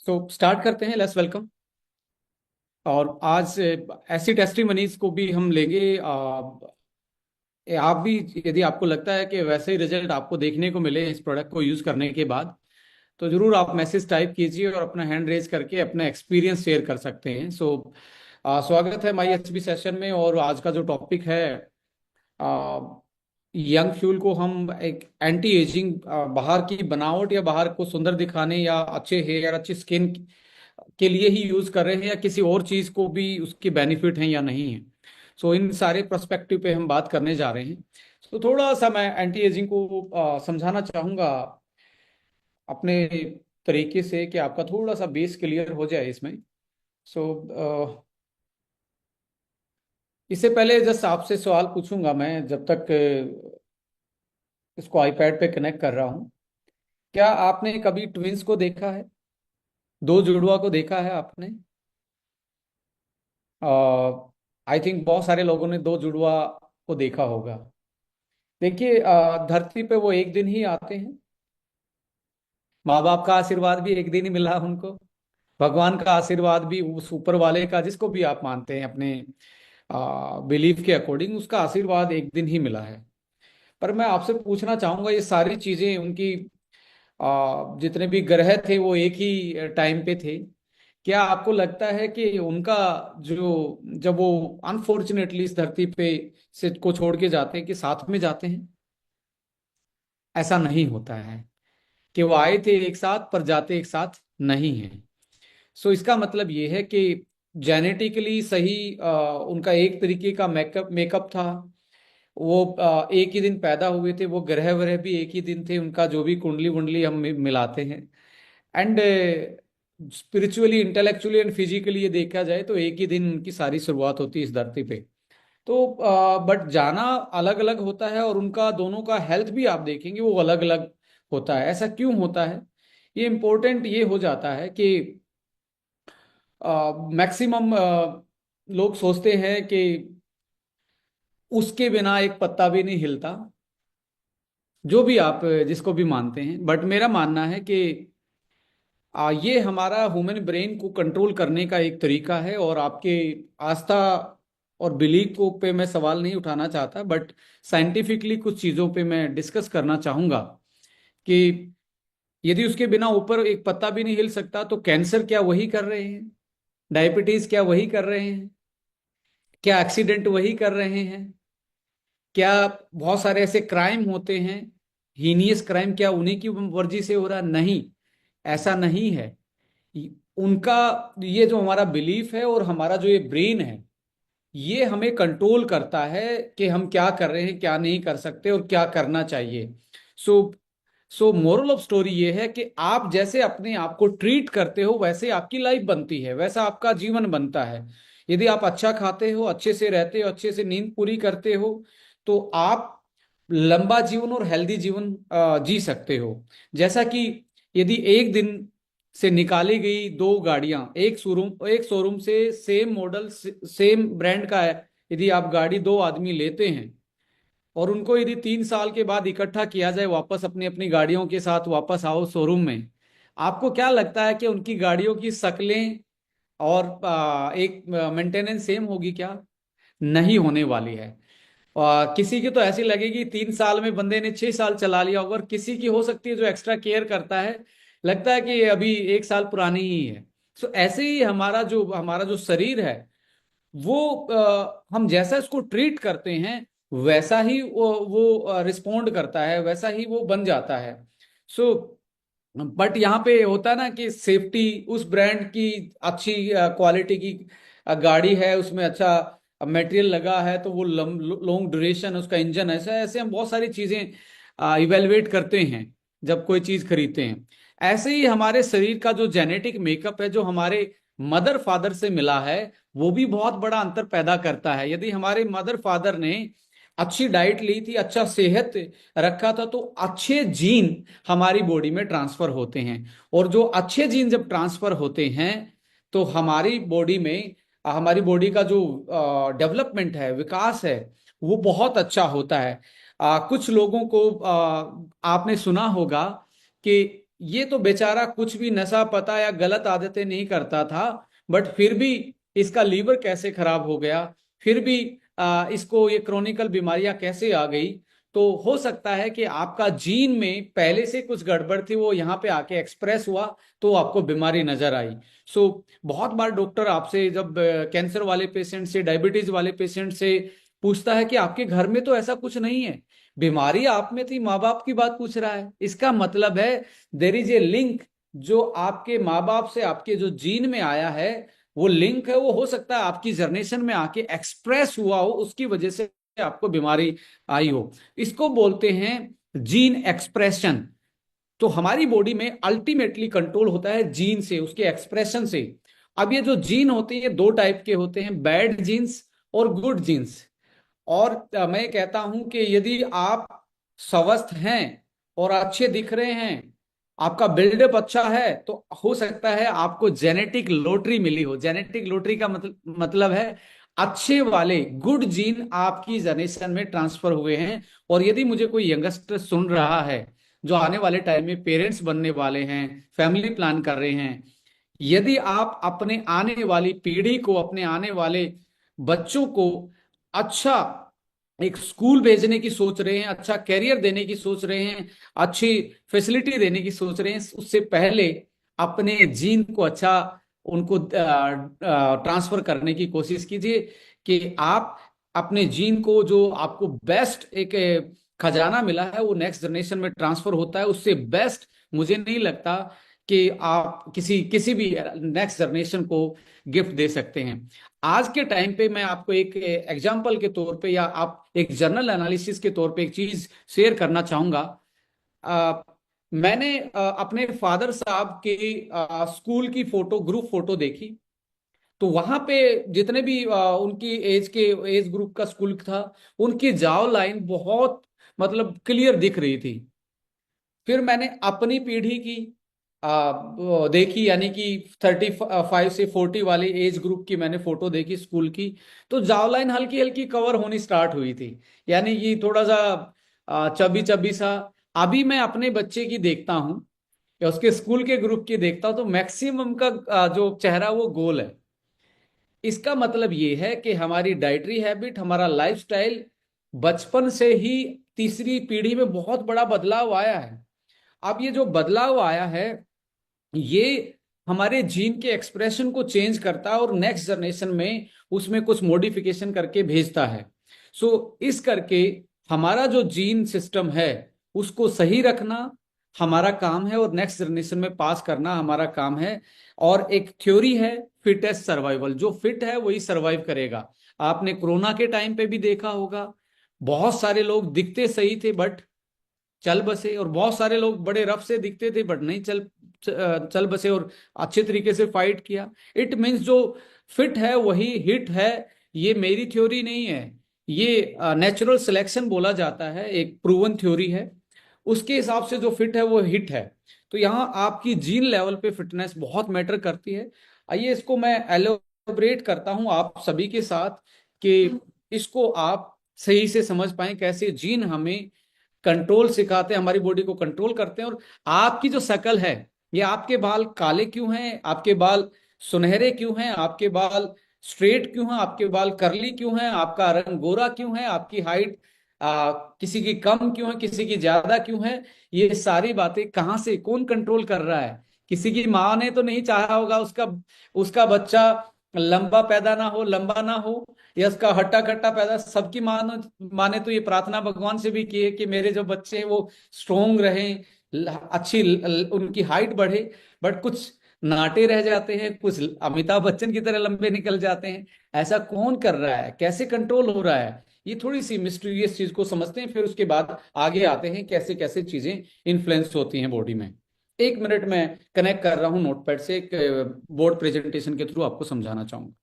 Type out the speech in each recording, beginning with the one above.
तो स्टार्ट करते हैं। Let's welcome. और आज ऐसी टेस्टिमनीज को भी हम लेंगे। आप भी, यदि आपको लगता है कि वैसे ही रिजल्ट आपको देखने को मिले इस प्रोडक्ट को यूज करने के बाद, तो जरूर आप मैसेज टाइप कीजिए और अपना हैंड रेज करके अपना एक्सपीरियंस शेयर कर सकते हैं। स्वागत है माई एचबी सेशन में। और आज का जो टॉपिक है, यंग फ्यूल को हम एक एंटी एजिंग, बाहर की बनावट या बाहर को सुंदर दिखाने या अच्छे हेयर अच्छी स्किन के लिए ही यूज कर रहे हैं, या किसी और चीज को भी उसके बेनिफिट हैं या नहीं है। इन सारे पर्सपेक्टिव पे हम बात करने जा रहे हैं। थोड़ा सा मैं एंटी एजिंग को समझाना चाहूंगा अपने तरीके से, कि आपका थोड़ा सा बेस क्लियर हो जाए इसमें। सो इससे पहले जस्ट आपसे सवाल पूछूंगा मैं, जब तक इसको आईपैड पे कनेक्ट कर रहा हूँ। क्या आपने कभी ट्विंस को देखा है? दो जुड़वा को देखा है आपने? आई थिंक बहुत सारे लोगों ने दो जुड़वा को देखा होगा। देखिए, धरती पे वो एक दिन ही आते हैं। माँ बाप का आशीर्वाद भी एक दिन ही मिला उनको। भगवान का आशीर्वाद भी, उस ऊपर वाले का, जिसको भी आप मानते हैं अपने बिलीफ के अकॉर्डिंग, उसका आशीर्वाद एक दिन ही मिला है। पर मैं आपसे पूछना चाहूंगा, ये सारी चीजें उनकी, जितने भी ग्रह थे वो एक ही टाइम पे थे। क्या आपको लगता है कि उनका जो, जब वो अनफॉर्चुनेटली इस धरती पे से को छोड़ के जाते हैं, कि साथ में जाते हैं? ऐसा नहीं होता है कि वो आए थे एक साथ पर जाते एक साथ नहीं है। इसका मतलब ये है कि जेनेटिकली सही, उनका एक तरीके का मेकअप मेकअप था। वो एक ही दिन पैदा हुए थे, वो ग्रह वरह भी एक ही दिन थे, उनका जो भी कुंडली वुंडली हम मिलाते हैं। And spiritually, intellectually and physically ये देखा जाए तो एक ही दिन उनकी सारी शुरुआत होती है इस धरती पे। बट जाना अलग अलग होता है, और उनका दोनों का हेल्थ भी आप देखेंगे वो अलग अलग होता है। ऐसा क्यों होता है? ये इम्पोर्टेंट ये हो जाता है कि मैक्सिमम लोग सोचते हैं कि उसके बिना एक पत्ता भी नहीं हिलता, जो भी आप जिसको भी मानते हैं। बट मेरा मानना है कि ये हमारा ह्यूमन ब्रेन को कंट्रोल करने का एक तरीका है। और आपके आस्था और बिलीफ को पे मैं सवाल नहीं उठाना चाहता, बट साइंटिफिकली कुछ चीज़ों पे मैं डिस्कस करना चाहूँगा कि यदि उसके बिना ऊपर एक पत्ता भी नहीं हिल सकता, तो कैंसर क्या वही कर रहे हैं? डायबिटीज क्या वही कर रहे हैं? क्या एक्सीडेंट वही कर रहे हैं? क्या बहुत सारे ऐसे क्राइम होते हैं, हीनियस क्राइम, क्या उन्हीं की वर्जी से हो रहा? नहीं, ऐसा नहीं है। उनका, ये जो हमारा बिलीफ है और हमारा जो ये ब्रेन है, ये हमें कंट्रोल करता है कि हम क्या कर रहे हैं, क्या नहीं कर सकते और क्या करना चाहिए। सो मोरल ऑफ स्टोरी ये है कि आप जैसे अपने आप को ट्रीट करते हो, वैसे आपकी लाइफ बनती है, वैसा आपका जीवन बनता है। यदि आप अच्छा खाते हो, अच्छे से रहते हो, अच्छे से नींद पूरी करते हो, तो आप लंबा जीवन और हेल्दी जीवन जी सकते हो। जैसा कि यदि एक दिन से निकाली गई दो गाड़ियां, एक शोरूम से सेम मॉडल सेम ब्रांड का है, यदि आप गाड़ी दो आदमी लेते हैं और उनको यदि 3 साल के बाद इकट्ठा किया जाए, वापस अपनी अपनी गाड़ियों के साथ वापस आओ शोरूम में, आपको क्या लगता है कि उनकी गाड़ियों की शक्लें और एक मेंटेनेंस सेम होगी क्या? नहीं होने वाली है। किसी की तो ऐसी लगेगी 3 साल में बंदे ने 6 साल चला लिया होगा, और किसी की हो सकती है जो एक्स्ट्रा केयर करता है, लगता है कि ये अभी 1 साल पुरानी ही है। ऐसे ही हमारा जो शरीर है, वो हम जैसा इसको ट्रीट करते हैं, वैसा ही वो रिस्पोंड करता है, वैसा ही वो बन जाता है। सो बट यहाँ पे होता है ना कि सेफ्टी, उस ब्रांड की अच्छी क्वालिटी की गाड़ी है, उसमें अच्छा मटेरियल लगा है, तो वो लॉन्ग ड्यूरेशन उसका इंजन, ऐसा ऐसे हम बहुत सारी चीजें इवेलुएट करते हैं जब कोई चीज खरीदते हैं। ऐसे ही हमारे शरीर का जो जेनेटिक मेकअप है, जो हमारे मदर फादर से मिला है, वो भी बहुत बड़ा अंतर पैदा करता है। यदि हमारे मदर फादर ने अच्छी डाइट ली थी, अच्छा सेहत रखा था, तो अच्छे जीन हमारी बॉडी में ट्रांसफर होते हैं। और जो अच्छे जीन जब ट्रांसफर होते हैं, तो हमारी बॉडी का जो डेवलपमेंट है, विकास है, वो बहुत अच्छा होता है। कुछ लोगों को आपने सुना होगा कि ये तो बेचारा कुछ भी नशा पता या गलत आदतें नहीं करता था, बट फिर भी इसका लीवर कैसे खराब हो गया, फिर भी इसको ये क्रोनिकल बीमारियां कैसे आ गई। तो हो सकता है कि आपका जीन में पहले से कुछ गड़बड़ थी, वो यहाँ पे आके एक्सप्रेस हुआ, तो आपको बीमारी नजर आई। सो बहुत बार डॉक्टर आपसे जब कैंसर वाले पेशेंट से, डायबिटीज वाले पेशेंट से पूछता है कि आपके घर में तो ऐसा कुछ नहीं है, बीमारी आप में थी, माँ बाप की बात पूछ रहा है, इसका मतलब है देर इज ए लिंक। जो आपके माँ बाप से आपके जो जीन में आया है, वो लिंक है, वो हो सकता है आपकी जनरेशन में आके एक्सप्रेस हुआ हो, उसकी वजह से आपको बीमारी आई हो। इसको बोलते हैं जीन एक्सप्रेशन। तो हमारी बॉडी में अल्टीमेटली कंट्रोल होता है जीन से, उसके एक्सप्रेशन से। अब ये जो जीन होते हैं, ये दो टाइप के होते हैं, बैड जीन्स और गुड जीन्स। और मैं कहता हूं कि यदि आप स्वस्थ हैं और अच्छे दिख रहे हैं, आपका बिल्डअप अच्छा है, तो हो सकता है आपको जेनेटिक लॉटरी मिली हो। जेनेटिक लॉटरी का मतलब है अच्छे वाले गुड जीन आपकी जनरेशन में ट्रांसफर हुए हैं। और यदि मुझे कोई यंगस्टर सुन रहा है जो आने वाले टाइम में पेरेंट्स बनने वाले हैं, फैमिली प्लान कर रहे हैं, यदि आप अपने आने वाली पीढ़ी को, अपने आने वाले बच्चों को अच्छा एक स्कूल भेजने की सोच रहे हैं, अच्छा कैरियर देने की सोच रहे हैं, अच्छी फैसिलिटी देने की सोच रहे हैं, उससे पहले अपने जीन को अच्छा उनको ट्रांसफर करने की कोशिश कीजिए कि आप अपने जीन को, जो आपको बेस्ट एक खजाना मिला है, वो नेक्स्ट जनरेशन में ट्रांसफर होता है। उससे बेस्ट मुझे नहीं लगता कि आप किसी किसी भी नेक्स्ट जनरेशन को गिफ्ट दे सकते हैं। आज के टाइम पे मैं आपको एक एग्जांपल के तौर पे, या आप एक जर्नल एनालिसिस के तौर पे एक चीज शेयर करना चाहूंगा। अ, मैंने अपने फादर साहब के स्कूल की फोटो, ग्रुप फोटो देखी। तो वहां पे जितने भी उनकी एज के, एज ग्रुप का स्कूल था, उनकी जाव लाइन बहुत मतलब क्लियर दिख रही थी। फिर मैंने अपनी पीढ़ी की वो देखी, यानी कि 35 से 40 वाले एज ग्रुप की मैंने फोटो देखी स्कूल की। तो जावलाइन हल्की हल्की कवर होनी स्टार्ट हुई थी, यानी कि थोड़ा सा चबी चबी सा। अभी मैं अपने बच्चे की देखता हूँ या उसके स्कूल के ग्रुप की देखता हूँ, तो मैक्सिमम का जो चेहरा वो गोल है। इसका मतलब ये है कि हमारी डाइटरी हैबिट, हमारा लाइफस्टाइल बचपन से ही तीसरी पीढ़ी में बहुत बड़ा बदलाव आया है। अब ये जो बदलाव आया है, ये हमारे जीन के एक्सप्रेशन को चेंज करता है और नेक्स्ट जनरेशन में उसमें कुछ मॉडिफिकेशन करके भेजता है। सो इस करके हमारा जो जीन सिस्टम है, उसको सही रखना हमारा काम है, और नेक्स्ट जनरेशन में पास करना हमारा काम है। और एक थ्योरी है, फिटेस्ट सर्वाइवल, जो फिट है वही सर्वाइव करेगा। आपने कोरोना के टाइम पे भी देखा होगा, बहुत सारे लोग दिखते सही थे बट चल बसे, और बहुत सारे लोग बड़े रफ से दिखते थे बट नहीं चल बसे और अच्छे तरीके से फाइट किया। इट मीन्स जो फिट है वही हिट है। ये मेरी थ्योरी नहीं है, ये नेचुरल सिलेक्शन बोला जाता है, एक प्रूवन थ्योरी है। उसके हिसाब से जो फिट है वो हिट है। तो यहाँ आपकी जीन लेवल पे फिटनेस बहुत मैटर करती है। आइए इसको मैं एलोबरेट करता हूँ आप सभी के साथ, कि इसको आप सही से समझ पाए कैसे जीन हमें कंट्रोल सिखाते हैं, हमारी बॉडी को कंट्रोल करते हैं। और आपकी जो शक्ल है, ये आपके बाल काले क्यों हैं, आपके बाल सुनहरे क्यों हैं, आपके बाल स्ट्रेट क्यों हैं, आपके बाल कर्ली क्यों हैं, आपका रंग गोरा क्यों है, आपकी हाइट किसी की कम क्यों है, किसी की ज्यादा क्यों है, ये सारी बातें कहाँ से कौन कंट्रोल कर रहा है। किसी की माँ ने तो नहीं चाहा होगा उसका उसका बच्चा लंबा पैदा ना हो, लंबा ना हो, या उसका हट्टा कट्टा पैदा। सबकी माने तो ये प्रार्थना भगवान से भी की है कि मेरे जो बच्चे हैं वो स्ट्रोंग रहें, अच्छी उनकी हाइट बढ़े। बट कुछ नाटे रह जाते हैं, कुछ अमिताभ बच्चन की तरह लंबे निकल जाते हैं। ऐसा कौन कर रहा है, कैसे कंट्रोल हो रहा है, ये थोड़ी सी मिस्टीरियस चीज को समझते हैं, फिर उसके बाद आगे आते हैं कैसे कैसे चीजें इन्फ्लुएंस होती हैं बॉडी में। 1 मिनट में कनेक्ट कर रहा हूँ नोटपैड से, एक बोर्ड प्रेजेंटेशन के थ्रू आपको समझाना चाहूंगा।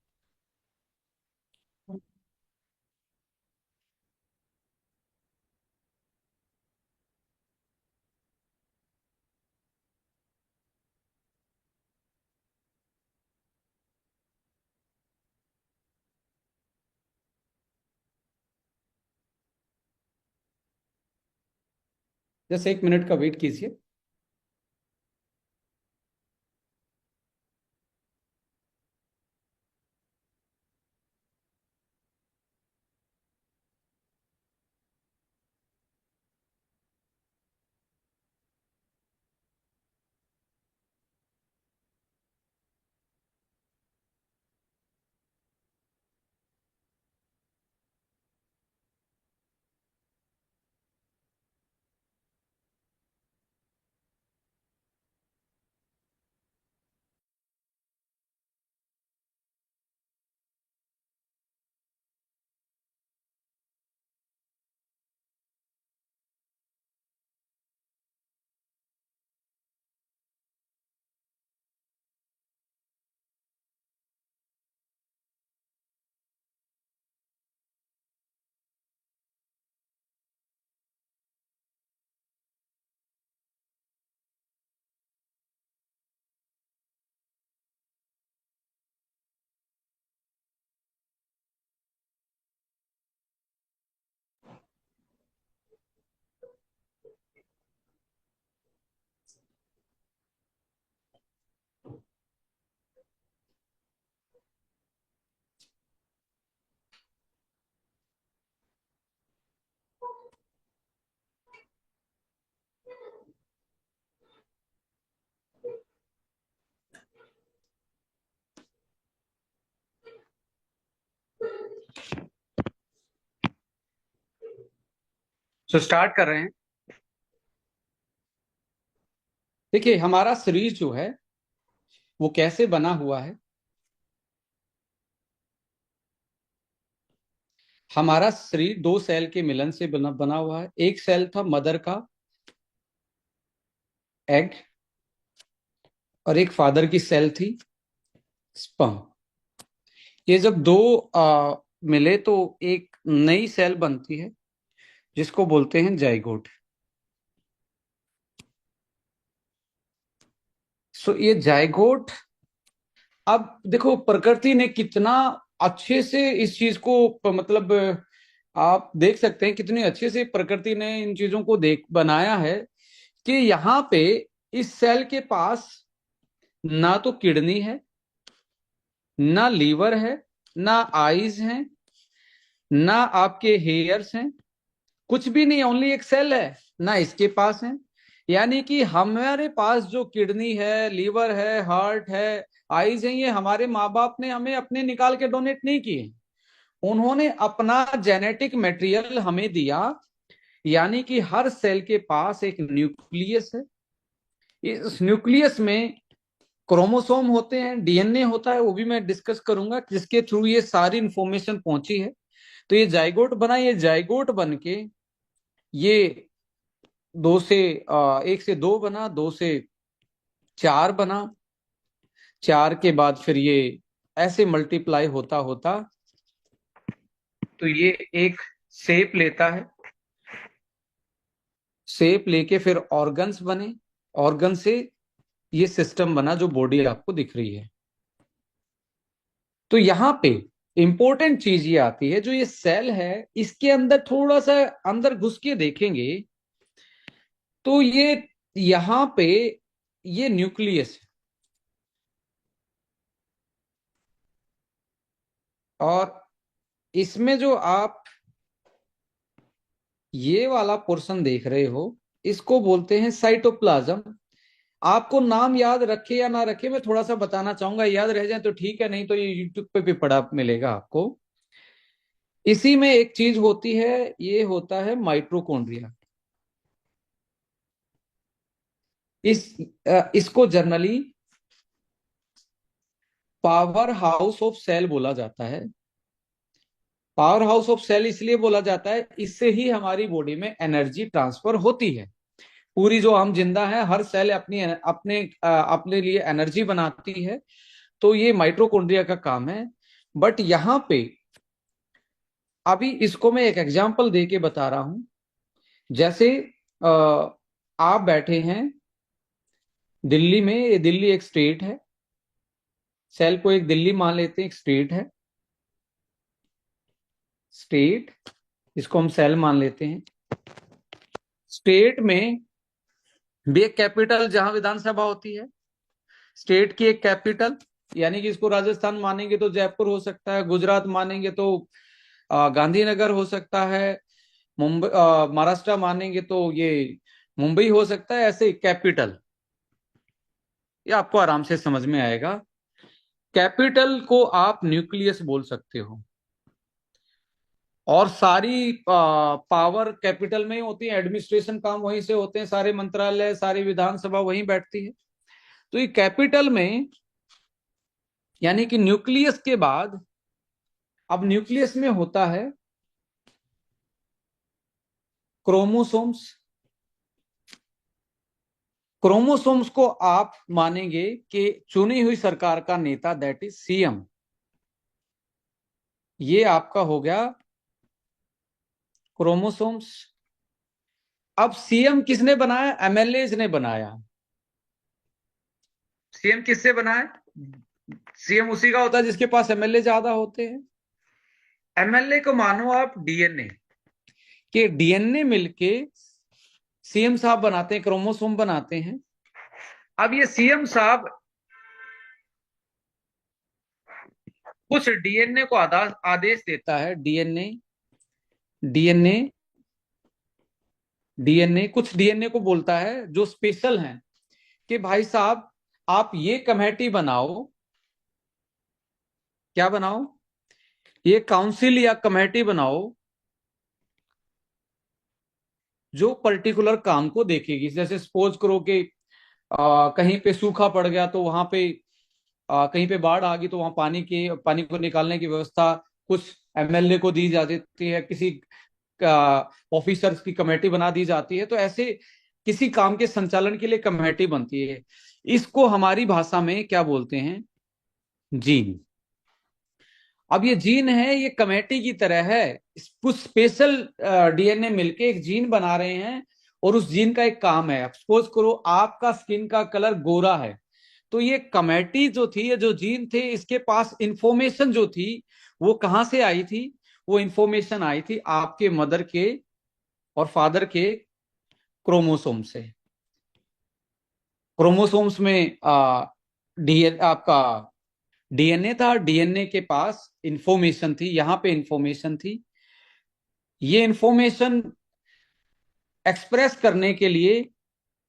जस्ट 1 मिनट का वेट कीजिए। तो स्टार्ट कर रहे हैं। देखिए, हमारा शरीर जो है वो कैसे बना हुआ है। हमारा शरीर दो सेल के मिलन से बना बना हुआ है। एक सेल था मदर का एग, और एक फादर की सेल थी स्पर्म। ये जब दो मिले तो एक नई सेल बनती है जिसको बोलते हैं जाइगोट। सो ये जाइगोट, अब देखो प्रकृति ने कितना अच्छे से इस चीज को मतलब आप देख सकते हैं कितनी अच्छे से प्रकृति ने इन चीजों को देख बनाया है कि यहाँ पे इस सेल के पास ना तो किडनी है, ना लीवर है, ना आईज हैं, ना आपके हेयर्स हैं, कुछ भी नहीं, ओनली एक सेल है ना इसके पास है। यानी कि हमारे पास जो किडनी है, लीवर है, हार्ट है, आईज है, ये हमारे माँ बाप ने हमें अपने निकाल के डोनेट नहीं किए। उन्होंने अपना जेनेटिक मटेरियल हमें दिया। यानी कि हर सेल के पास एक न्यूक्लियस है। इस न्यूक्लियस में क्रोमोसोम होते हैं, डीएनए होता है, वो भी मैं डिस्कस करूंगा जिसके थ्रू ये सारी इंफॉर्मेशन पहुंची है। तो ये जाइगोट बना, ये जाइगोट बन के ये दो से एक से दो बना, दो से चार बना, चार के बाद फिर ये ऐसे मल्टीप्लाई होता होता तो ये एक शेप लेता है। शेप लेके फिर ऑर्गन्स बने, ऑर्गन से ये सिस्टम बना जो बॉडी आपको दिख रही है। तो यहाँ पे इंपॉर्टेंट चीज ये आती है, जो ये सेल है इसके अंदर थोड़ा सा अंदर घुस के देखेंगे तो ये यहाँ पे ये न्यूक्लियस है। और इसमें जो आप ये वाला पोर्शन देख रहे हो इसको बोलते हैं साइटोप्लाज्म। आपको नाम याद रखे या ना रखे, मैं थोड़ा सा बताना चाहूंगा, याद रह जाए तो ठीक है, नहीं तो ये यूट्यूब पे भी पढ़ा मिलेगा आपको। इसी में एक चीज होती है, ये होता है माइटोकॉन्ड्रिया। इसको generally power house of cell बोला जाता है। पावर हाउस ऑफ सेल इसलिए बोला जाता है, इससे ही हमारी बॉडी में एनर्जी ट्रांसफर होती है। पूरी जो हम जिंदा है, हर सेल अपने लिए एनर्जी बनाती है। तो ये माइटोकॉन्ड्रिया का काम है। बट यहाँ पे अभी इसको मैं एक एग्जांपल दे के बता रहा हूं। जैसे आ, आप बैठे हैं दिल्ली में, ये दिल्ली एक स्टेट है। सेल को एक दिल्ली मान लेते हैं, एक स्टेट है। स्टेट, इसको हम सेल मान लेते हैं। स्टेट में भी एक कैपिटल जहां विधानसभा होती है, स्टेट की एक कैपिटल। यानी कि इसको राजस्थान मानेंगे तो जयपुर हो सकता है, गुजरात मानेंगे तो गांधीनगर हो सकता है, मुंबई महाराष्ट्र मानेंगे तो ये मुंबई हो सकता है। ऐसे कैपिटल, ये आपको आराम से समझ में आएगा। कैपिटल को आप न्यूक्लियस बोल सकते हो। और सारी पावर कैपिटल में ही होती है, एडमिनिस्ट्रेशन काम वहीं से होते हैं, सारे मंत्रालय, सारी विधानसभा वहीं बैठती है। तो ये कैपिटल में, यानी कि न्यूक्लियस के बाद, अब न्यूक्लियस में होता है क्रोमोसोम्स। क्रोमोसोम्स को आप मानेंगे कि चुनी हुई सरकार का नेता, दैट इज सीएम। ये आपका हो गया क्रोमोसोम्स। अब सीएम किसने बनाया? एमएलए ने बनाया। सीएम किससे बनाया? सीएम उसी का होता है जिसके पास एमएलए ज्यादा होते हैं। एमएलए को मानो आप डीएनए, के डीएनए मिलके सीएम साहब बनाते हैं, क्रोमोसोम बनाते हैं। अब ये सीएम साहब कुछ डीएनए को आदेश देता है। डीएनए डीएनए डीएनए कुछ डीएनए को बोलता है जो स्पेशल हैं कि भाई साहब आप ये कमेटी बनाओ। क्या बनाओ? ये काउंसिल या कमेटी बनाओ जो पर्टिकुलर काम को देखेगी। जैसे सपोज करो कि कहीं पे सूखा पड़ गया तो वहां पे कहीं पे बाढ़ आ गई तो वहां पानी को निकालने की व्यवस्था कुछ एमएलए को दी जा देती है, किसी ऑफिसर्स की कमेटी बना दी जाती है। तो ऐसे किसी काम के संचालन के लिए कमेटी बनती है। इसको हमारी भाषा में क्या बोलते हैं? जीन। अब ये जीन है, ये कमेटी की तरह है। कुछ स्पेशल डीएनए मिलके एक जीन बना रहे हैं और उस जीन का एक काम है। सपोज करो आपका स्किन का कलर गोरा है, तो ये कमेटी जो थी, ये जो जीन थे, इसके पास इंफॉर्मेशन जो थी वो कहां से आई थी? वो इंफॉर्मेशन आई थी आपके मदर के और फादर के क्रोमोसोम से। क्रोमोसोम्स में आपका डीएनए था, डीएनए के पास इंफॉर्मेशन थी, यहां पे इंफॉर्मेशन थी। ये इंफॉर्मेशन एक्सप्रेस करने के लिए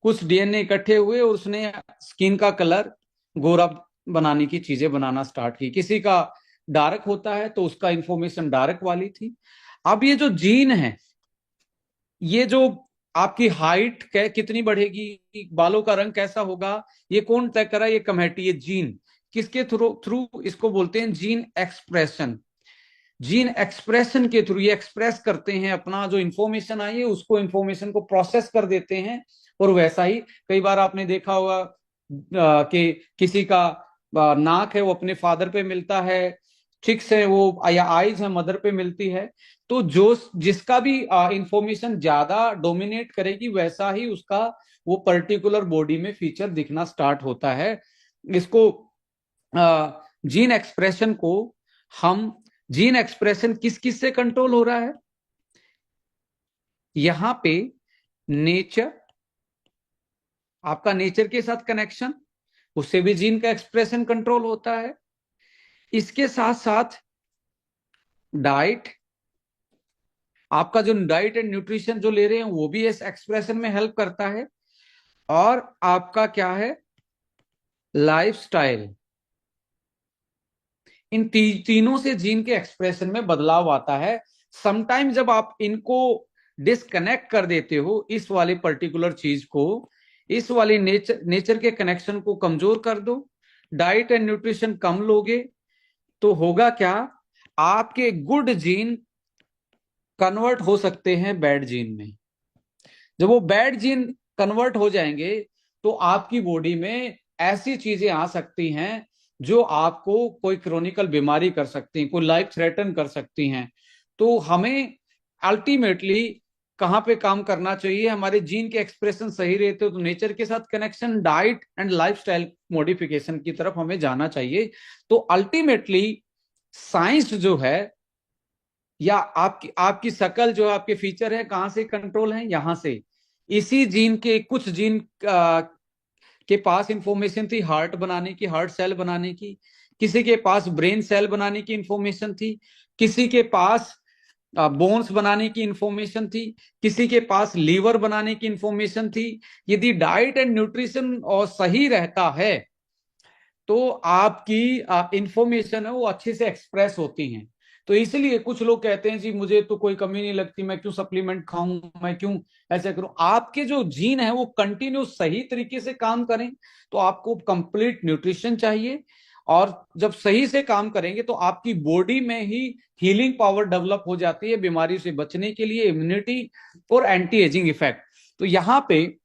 कुछ डीएनए इकट्ठे हुए और उसने स्किन का कलर गोरा बनाने की चीजें बनाना स्टार्ट की। किसी का डार्क होता है तो उसका इंफॉर्मेशन डार्क वाली थी। अब ये जो जीन है, ये जो आपकी हाइट कितनी बढ़ेगी, बालों का रंग कैसा होगा, ये कौन तय करा? ये कमेटी, ये जीन। किसके थ्रू थ्रू इसको बोलते हैं? Gene expression. जीन एक्सप्रेशन के थ्रू ये एक्सप्रेस करते हैं अपना जो इंफॉर्मेशन आई है, उसको इंफॉर्मेशन को प्रोसेस कर देते हैं। और वैसा ही कई बार आपने देखा होगा कि किसी का नाक है वो अपने फादर पे मिलता है, चिक्स है वो या आईज है मदर पे मिलती है। तो जो जिसका भी इंफॉर्मेशन ज्यादा डोमिनेट करेगी वैसा ही उसका वो पर्टिकुलर बॉडी में फीचर दिखना स्टार्ट होता है। इसको जीन एक्सप्रेशन को हम जीन एक्सप्रेशन किस किस से कंट्रोल हो रहा है? यहां पे नेचर, आपका नेचर के साथ कनेक्शन, उससे भी जीन का एक्सप्रेशन कंट्रोल होता है। इसके साथ साथ डाइट, आपका जो डाइट एंड न्यूट्रिशन जो ले रहे हैं वो भी इस एक्सप्रेशन में हेल्प करता है। और आपका क्या है? लाइफस्टाइल। इन तीनों से जीन के एक्सप्रेशन में बदलाव आता है। समटाइम जब आप इनको डिसकनेक्ट कर देते हो, इस वाले पर्टिकुलर चीज को, इस वाले नेचर के कनेक्शन को कमजोर कर दो, डाइट एंड न्यूट्रिशन कम लोगे, तो होगा क्या? आपके गुड जीन कन्वर्ट हो सकते हैं बैड जीन में। जब वो बैड जीन कन्वर्ट हो जाएंगे तो आपकी बॉडी में ऐसी चीजें आ सकती हैं जो आपको कोई क्रोनिकल बीमारी कर सकती हैं, कोई लाइफ थ्रेटन कर सकती हैं। तो हमें अल्टीमेटली कहाँ पे काम करना चाहिए? हमारे जीन के एक्सप्रेशन सही रहते हो तो नेचर के साथ connection, diet and lifestyle modification की तरफ हमें जाना चाहिए। तो अल्टीमेटली साइंस जो है, या आपकी आपकी शकल जो आपके फीचर है, कहां से कंट्रोल है? यहां से। इसी जीन के कुछ जीन के पास इंफॉर्मेशन थी हार्ट बनाने की, हार्ट सेल बनाने की। किसी के पास ब्रेन सेल बनाने की इंफॉर्मेशन थी। किसी के पास बोन्स बनाने की इंफॉर्मेशन थी। किसी के पास लीवर बनाने की इंफॉर्मेशन थी। यदि डाइट एंड न्यूट्रिशन और सही रहता है तो आपकी इंफॉर्मेशन है वो अच्छे से एक्सप्रेस होती हैं। तो इसलिए कुछ लोग कहते हैं जी मुझे तो कोई कमी नहीं लगती, मैं क्यों सप्लीमेंट खाऊं, मैं क्यों ऐसा करूं? आपके जो जीन है वो कंटिन्यू सही तरीके से काम करें तो आपको कंप्लीट न्यूट्रिशन चाहिए। और जब सही से काम करेंगे तो आपकी बॉडी में ही हीलिंग पावर डेवलप हो जाती है बीमारी से बचने के लिए, इम्यूनिटी और एंटी एजिंग इफेक्ट। तो यहाँ पे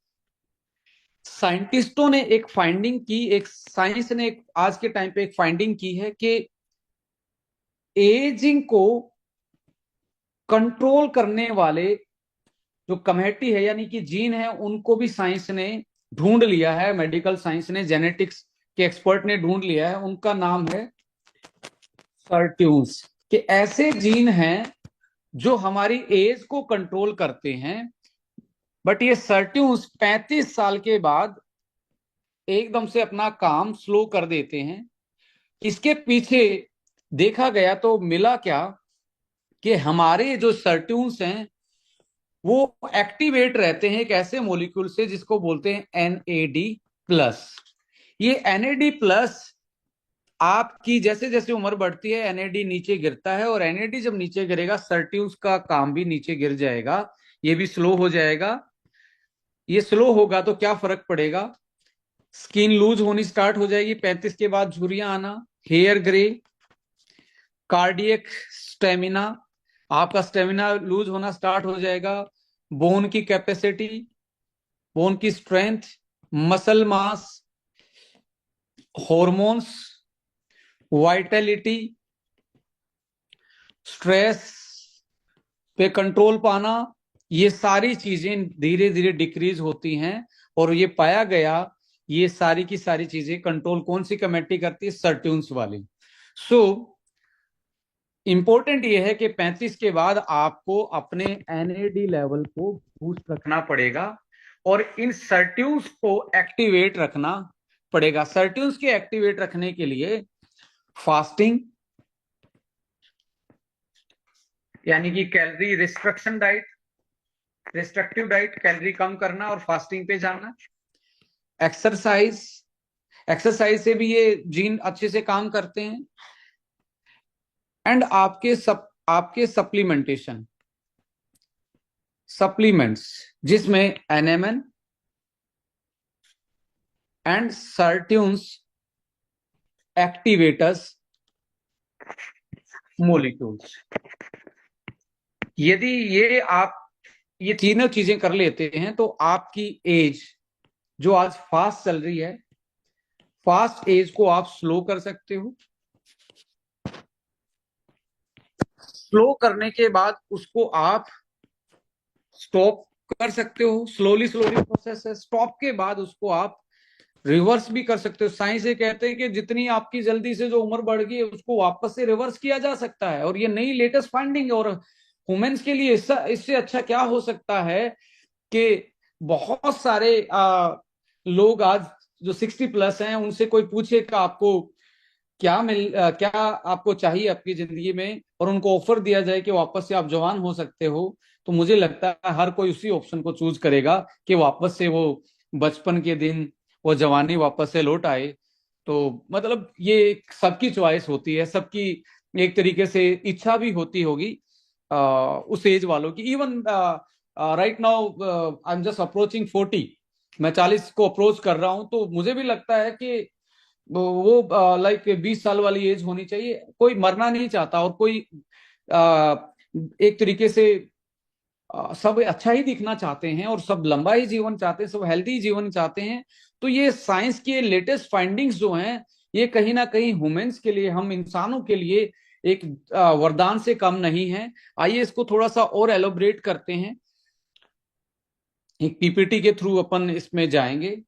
साइंटिस्टों ने एक फाइंडिंग की, एक साइंस ने आज के टाइम पे एक फाइंडिंग की है कि एजिंग को कंट्रोल करने वाले जो कमेटी है यानी कि जीन है, उनको भी साइंस ने ढूंढ लिया है। मेडिकल साइंस ने, जेनेटिक्स के एक्सपर्ट ने ढूंढ लिया है। उनका नाम है सर्ट्यून्स। कि ऐसे जीन हैं जो हमारी एज को कंट्रोल करते हैं, बट ये सर्ट्यून्स 35 साल के बाद एकदम से अपना काम स्लो कर देते हैं। इसके पीछे देखा गया तो मिला क्या कि हमारे जो सर्ट्यून्स हैं वो एक्टिवेट रहते हैं एक ऐसे मोलिक्यूल से जिसको बोलते हैं एनएडी प्लस। ये एनएडी प्लस आपकी जैसे जैसे उम्र बढ़ती है एनएडी नीचे गिरता है, और एनएडी जब नीचे गिरेगा सर्ट्यून्स का काम भी नीचे गिर जाएगा, ये भी स्लो हो जाएगा। ये स्लो होगा तो क्या फर्क पड़ेगा, स्किन लूज होनी स्टार्ट हो जाएगी 35 के बाद, झुर्रियां आना, हेयर ग्रे, कार्डियक स्टेमिना, आपका स्टेमिना लूज होना स्टार्ट हो जाएगा, बोन की कैपेसिटी, बोन की strength, muscle mass, hormones, Vitality, stress पे कंट्रोल पाना, ये सारी चीजें धीरे धीरे डिक्रीज होती हैं। और ये पाया गया ये सारी की सारी चीजें कंट्रोल कौन सी कमेटी करती है, सर्ट्यून्स वाली। सो इंपॉर्टेंट ये है कि 35 के बाद आपको अपने एनएडी लेवल को बूस्ट रखना पड़ेगा और इन सर्ट्यून्स को एक्टिवेट रखना पड़ेगा। सर्ट्यून्स के एक्टिवेट रखने के लिए फास्टिंग, यानी कि calorie restriction diet, restrictive diet, calorie कम करना और फास्टिंग पे जाना, एक्सरसाइज, एक्सरसाइज से भी ये जीन अच्छे से काम करते हैं, एंड आपके सप्लीमेंटेशन, सप्लीमेंट्स जिसमें एनएमएन एंड सर्ट्यून्स एक्टिवेटर्स मोलिक्यूल्स। यदि ये तीनों चीजें कर लेते हैं तो आपकी एज जो आज फास्ट चल रही है, फास्ट एज को आप स्लो कर सकते हो। स्लो करने के बाद उसको आप स्टॉप कर सकते हो, स्लोली स्लोली प्रोसेस है। स्टॉप के बाद उसको आप रिवर्स भी कर सकते हो। साइंस ये कहते हैं कि जितनी आपकी जल्दी से जो उम्र बढ़ गई है उसको वापस से रिवर्स किया जा सकता है, और ये नई लेटेस्ट फाइंडिंग है। और वुमेन्स के लिए इससे अच्छा क्या हो सकता है कि बहुत सारे लोग आज जो 60 प्लस हैं उनसे कोई पूछे कि आपको क्या आपको चाहिए आपकी जिंदगी में, और उनको ऑफर दिया जाए कि वापस से आप जवान हो सकते हो, तो मुझे लगता है हर कोई उसी ऑप्शन को चूज करेगा कि वापस से वो बचपन के दिन, वो जवानी वापस से लौट आए। तो मतलब ये सबकी चॉइस होती है, सबकी एक तरीके से इच्छा भी होती होगी उस एज वालों की। Even right now I am just approaching 40, मैं 40 को अप्रोच कर रहा हूं, तो मुझे भी लगता है कि वो लाइक 20 साल वाली एज होनी चाहिए। कोई मरना नहीं चाहता, और कोई आ, एक तरीके से सब अच्छा ही दिखना चाहते हैं, और सब लंबा ही जीवन चाहते हैं, सब हेल्दी जीवन चाहते हैं। तो ये साइंस के लेटेस्ट फाइंडिंग्स जो हैं ये कहीं ना कहीं ह्यूमंस के लिए, हम इंसानों के लिए एक वरदान से कम नहीं है। आइए इसको थोड़ा सा और एलोबरेट करते हैं, एक पीपीटी के थ्रू अपन इसमें जाएंगे।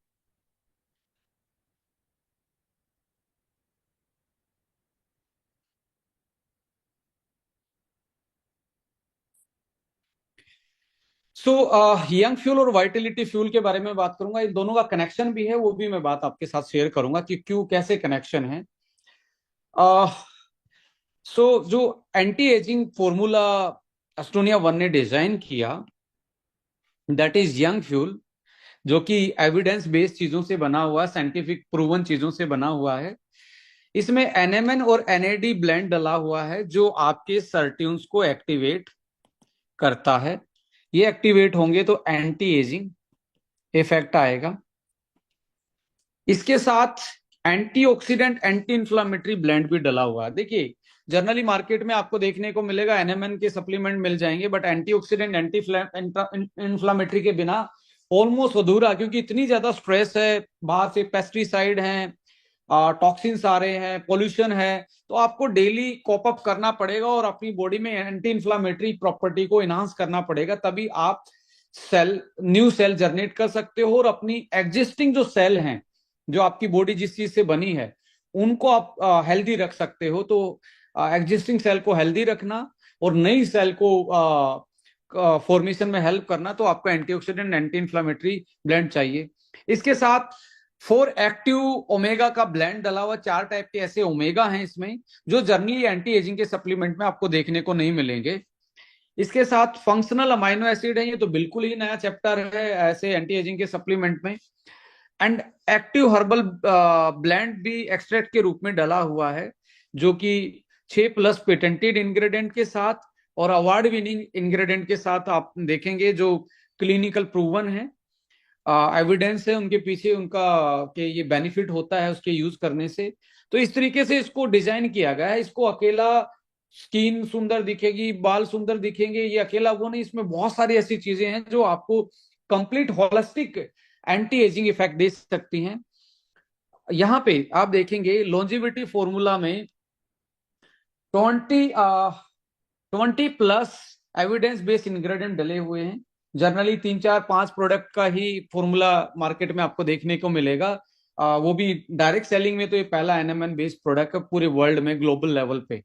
सो यंग फ्यूल और वाइटलिटी फ्यूल के बारे में बात करूंगा। इन दोनों का कनेक्शन भी है, वो भी मैं बात आपके साथ शेयर करूंगा कि क्यों, कैसे कनेक्शन है। सो जो anti ageing formula Estonia one ने डिजाइन किया, दैट इज यंग फ्यूल, जो कि एविडेंस बेस्ड चीजों से बना हुआ, साइंटिफिक प्रूवन चीजों से बना हुआ है। इसमें एनएमएन और एनएडी ब्लेंड डला हुआ है जो आपके सर्ट्यून्स को एक्टिवेट करता है। ये एक्टिवेट होंगे तो एंटी एजिंग इफेक्ट आएगा। इसके साथ एंटीऑक्सीडेंट एंटी इंफ्लामेटरी ब्लेंड भी डला हुआ है। देखिए जनरली मार्केट में आपको देखने को मिलेगा एनएमएन के सप्लीमेंट मिल जाएंगे, बट एंटीऑक्सीडेंट एंटी इंफ्लामेटरी के बिना ऑलमोस्ट अधूरा, क्योंकि इतनी ज्यादा स्ट्रेस है, बाहर से पेस्टिसाइड हैं, टॉक्सिन्स आ रहे हैं, पोल्यूशन है, तो आपको डेली कॉप अप करना पड़ेगा और अपनी बॉडी में एंटी इंफ्लामेटरी प्रॉपर्टी को इनहांस करना पड़ेगा, तभी आप न्यू सेल जनरेट कर सकते हो और अपनी एग्जिस्टिंग जो सेल हैं, जो आपकी बॉडी जिस चीज से बनी है, उनको आप हेल्दी रख सकते हो। तो एग्जिस्टिंग सेल को हेल्दी रखना और नई सेल को फॉर्मेशन में हेल्प करना, तो आपको एंटीऑक्सीडेंट एंटी इंफ्लामेटरी ब्लेंड चाहिए। इसके साथ 4 एक्टिव ओमेगा का ब्लेंड डला हुआ। 4 टाइप के ऐसे ओमेगा हैं इसमें जो जनरली एंटी एजिंग के सप्लीमेंट में आपको देखने को नहीं मिलेंगे। इसके साथ फंक्शनल अमाइनो एसिड है, ये तो बिल्कुल ही नया चैप्टर है ऐसे एंटी एजिंग के सप्लीमेंट में। एंड एक्टिव हर्बल ब्लेंड भी एक्सट्रैक्ट के रूप में डला हुआ है, जो कि 6+ पेटेंटेड इंग्रेडिएंट के साथ और अवार्ड विनिंग इंग्रेडिएंट के साथ आप देखेंगे, जो क्लिनिकल प्रूवन है, एविडेंस है उनके पीछे, उनका कि ये बेनिफिट होता है उसके यूज करने से। तो इस तरीके से इसको डिजाइन किया गया है। इसको अकेला स्किन सुंदर दिखेगी, बाल सुंदर दिखेंगे, ये अकेला वो नहीं, इसमें बहुत सारी ऐसी चीजें हैं जो आपको complete holistic anti ageing effect दे सकती हैं। यहाँ पे आप देखेंगे लॉन्जिविटी फॉर्मूला में 20+ एविडेंस बेस्ड इंग्रेडिएंट डले हुए हैं। जनरली 3 4 5 प्रोडक्ट का ही फॉर्मूला मार्केट में आपको देखने को मिलेगा, वो भी डायरेक्ट सेलिंग में तो ये पहला एनएमएन बेस्ड प्रोडक्ट है पूरे वर्ल्ड में, ग्लोबल लेवल पे।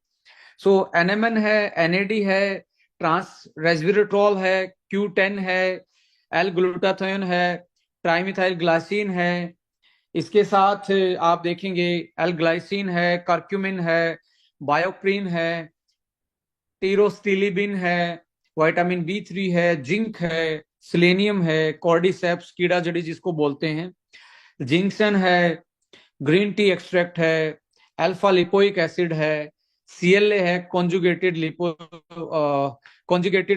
सो एनएमएन है, एनएडी है, ट्रांस रेस्वेराट्रोल है, Q10 है, एल ग्लूटाथायोन है, ट्राइमिथाइल ग्लाइसिन है, इसके साथ आप देखेंगे एल ग्लाइसिन है, कर्क्यूमिन है, बायोप्रीन है, टीरोस्टिलिबिन है, विटामिन B3 है, जिंक है, सिलेनियम है, कॉर्डिसेप्स कीड़ा जड़ी जिसको बोलते हैं, जिंक्सन है, ग्रीन टी एक्सट्रैक्ट है, अल्फा लिपोइक एसिड है, CLA है, कॉन्जुगेटेड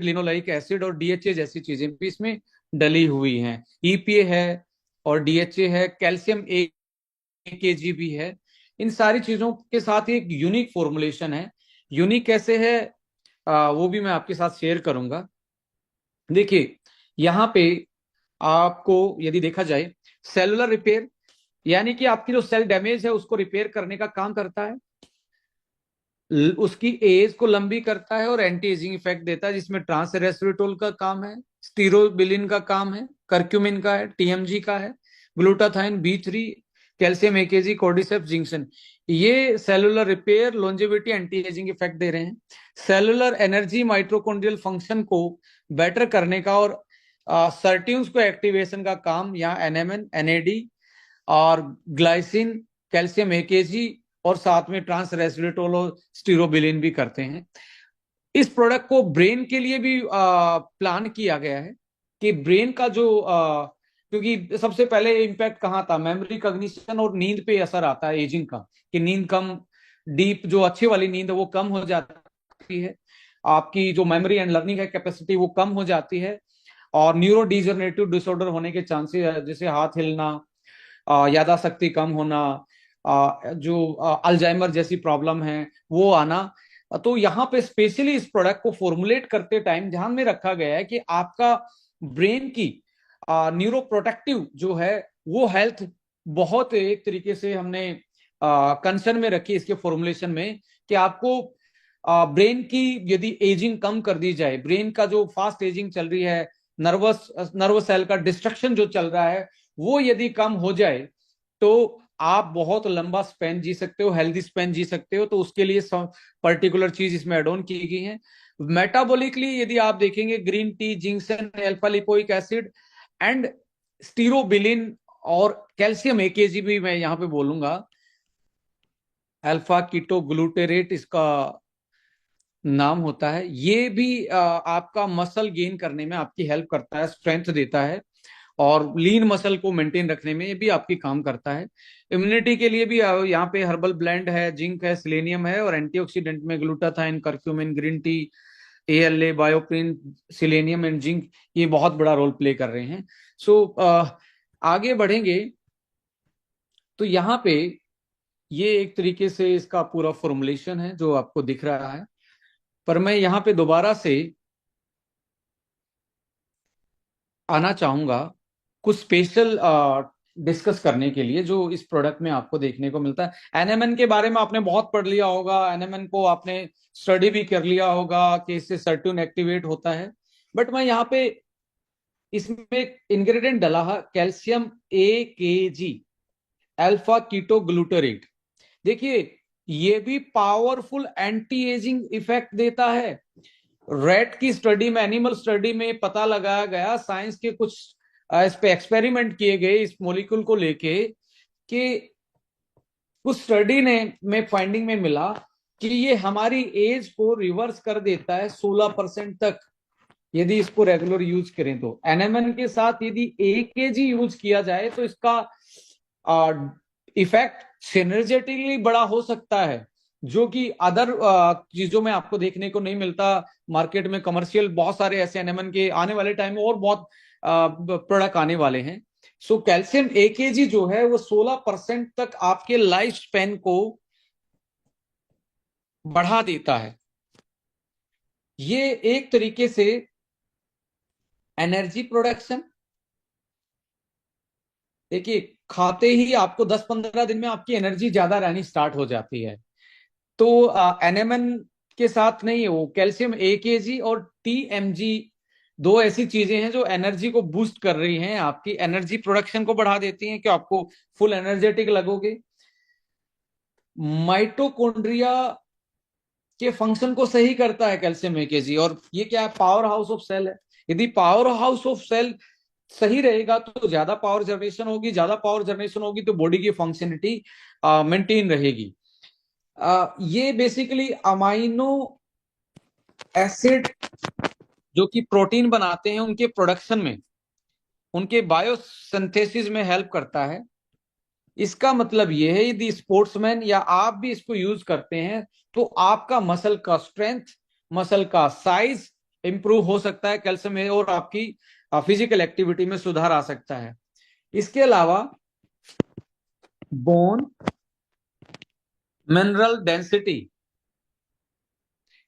लिनोलाइक एसिड, और DHA जैसी चीजें भी इसमें डली हुई हैं। EPA है और DHA है, कैल्शियम AKG भी है। इन सारी चीजों के साथ एक यूनिक फॉर्मुलेशन है। यूनिक कैसे है वो भी मैं आपके साथ शेयर करूंगा। देखिए यहाँ पे आपको यदि देखा जाए, सेलुलर रिपेयर यानी कि आपकी जो सेल डैमेज है उसको रिपेयर करने का काम करता है, उसकी एज को लंबी करता है और एंटी एजिंग इफेक्ट देता है, जिसमें ट्रांस रेस्वेराट्रोल का काम है, स्टीरोबिलिन का काम है, कर्क्यूमिन का है, TMG का है, glutathione B3, calcium AKG, cordyceps, जिंक्शन। ये cellular repair, longevity, anti ageing effect दे रहे हैं। सेलुलर एनर्जी, माइटोकॉन्ड्रियल फंक्शन को बेटर करने का और सर्ट्यून्स को एक्टिवेशन का काम यहाँ एनएमएन, NAD और ग्लाइसिन, कैल्शियम AKG और साथ में ट्रांस रेस्वेराट्रोल और स्टीरोबिलिन भी करते हैं। इस प्रोडक्ट को ब्रेन के लिए भी प्लान किया गया है कि ब्रेन का जो क्योंकि सबसे पहले इम्पैक्ट कहाँ था, मेमोरी, कॉग्निशन और नींद पे असर आता है एजिंग का, कि नींद कम, डीप जो अच्छी वाली नींद है वो कम हो जाती है, आपकी जो मेमोरी एंड लर्निंग है कैपेसिटी वो कम हो जाती है, और न्यूरो डिजनरेटिव डिसऑर्डर होने के चांसेस जैसे हाथ हिलना, यादाशक्ति कम होना, जो अल्जाइमर जैसी प्रॉब्लम है वो आना। तो यहाँ पे स्पेशली इस प्रोडक्ट को फॉर्मुलेट करते टाइम ध्यान में रखा गया है कि आपका ब्रेन की न्यूरो प्रोटेक्टिव जो है वो हेल्थ बहुत एक तरीके से हमने कंसर्न में रखी इसके फॉर्मुलेशन में, कि आपको ब्रेन की यदि एजिंग कम कर दी जाए, ब्रेन का जो फास्ट एजिंग चल रही है, नर्वस सेल का डिस्ट्रक्शन जो चल रहा है वो यदि कम हो जाए तो आप बहुत लंबा स्पेन जी सकते हो, हेल्दी स्पेन जी सकते हो। तो उसके लिए पर्टिकुलर चीज इसमें एड ऑन की गई है। मेटाबॉलिकली यदि आप देखेंगे, ग्रीन टी, जिंक्सन, अल्फा लिपोइक एसिड एंड स्टीरोबिलिन और कैल्शियम AKG भी मैं यहाँ पे बोलूंगा, अल्फा कीटो ग्लूटेरेट इसका नाम होता है, ये भी आपका मसल गेन करने में आपकी हेल्प करता है, स्ट्रेंथ देता है, और लीन मसल को मेंटेन रखने में ये भी आपकी काम करता है। इम्यूनिटी के लिए भी यहाँ पे हर्बल ब्लेंड है, जिंक है, सिलेनियम है, और एंटीऑक्सीडेंट में glutathione, curcumin, green tea, ALA, bioperine, selenium and zinc ये बहुत बड़ा रोल प्ले कर रहे हैं। सो आगे बढ़ेंगे तो यहाँ पे ये एक तरीके से इसका पूरा फॉर्मुलेशन है जो आपको दिख रहा है, पर मैं यहाँ पे दोबारा से आना चाहूंगा कुछ स्पेशल डिस्कस करने के लिए जो इस प्रोडक्ट में आपको देखने को मिलता है। एनएमएन के बारे में आपने बहुत पढ़ लिया होगा, एनएमएन को आपने स्टडी भी कर लिया होगा कि इससे सर्ट्यून एक्टिवेट होता है, बट मैं यहाँ पे इसमें एक इंग्रेडिएंट डला है, calcium AKG, alpha keto glutarate. देखिए ये भी पावरफुल एंटी एजिंग इफेक्ट देता है। रेट की स्टडी में, एनिमल स्टडी में पता लगाया गया, साइंस के कुछ इस पे एक्सपेरिमेंट किए गए इस मॉलिक्यूल को लेके, कि उस स्टडी ने में फाइंडिंग में मिला कि ये हमारी एज को रिवर्स कर देता है 16% तक। यदि इसको रेगुलर यूज करें तो एनएमएन के साथ यदि 1 kg यूज किया जाए तो इसका इफेक्ट सिनर्जेटिकली बड़ा हो सकता है, जो कि अदर चीजों में आपको देखने को नहीं मिलता। मार्केट में कमर्शियल बहुत सारे ऐसे एनएमएन के आने वाले टाइम में और बहुत प्रोडक्ट आने वाले हैं। सो कैल्शियम 1 kg जो है वो 16% तक आपके लाइफ स्पेन को बढ़ा देता है। ये एक तरीके से एनर्जी प्रोडक्शन, देखिए खाते ही आपको 10-15 दिन में आपकी एनर्जी ज्यादा रहनी स्टार्ट हो जाती है। तो एनएमएन के साथ नहीं है वो, कैल्शियम 1 kg और टीएमजी दो ऐसी चीजें हैं जो एनर्जी को बूस्ट कर रही हैं, आपकी एनर्जी प्रोडक्शन को बढ़ा देती हैं कि आपको फुल एनर्जेटिक लगोगे। माइटोकॉन्ड्रिया के फंक्शन को सही करता है कैल्शियम 1 kg, और ये क्या है, पावर हाउस ऑफ सेल है। यदि पावर हाउस ऑफ सेल सही रहेगा तो ज्यादा पावर जनरेशन होगी, ज्यादा पावर जनरेशन होगी तो बॉडी की फंक्शनलिटी मेंटेन रहेगी। ये बेसिकली अमाइनो एसिड जो कि प्रोटीन बनाते हैं उनके प्रोडक्शन में, उनके बायोसिंथेसिस में हेल्प करता है। इसका मतलब ये है यदि स्पोर्ट्समैन या आप भी इसको यूज करते हैं तो आपका मसल का स्ट्रेंथ, मसल का साइज इंप्रूव हो सकता है कैल्शियम में, और आपकी फिजिकल एक्टिविटी में सुधार आ सकता है। इसके अलावा बोन मिनरल डेंसिटी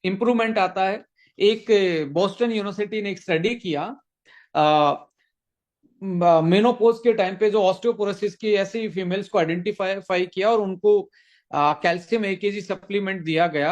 इंप्रूवमेंट आता है। एक बोस्टन यूनिवर्सिटी ने एक स्टडी किया मेनोपोज के टाइम पे जो ऑस्टियोपोरोसिस की ऐसी फीमेल्स को आइडेंटिफाई किया और उनको कैल्शियम 1 kg सप्लीमेंट दिया गया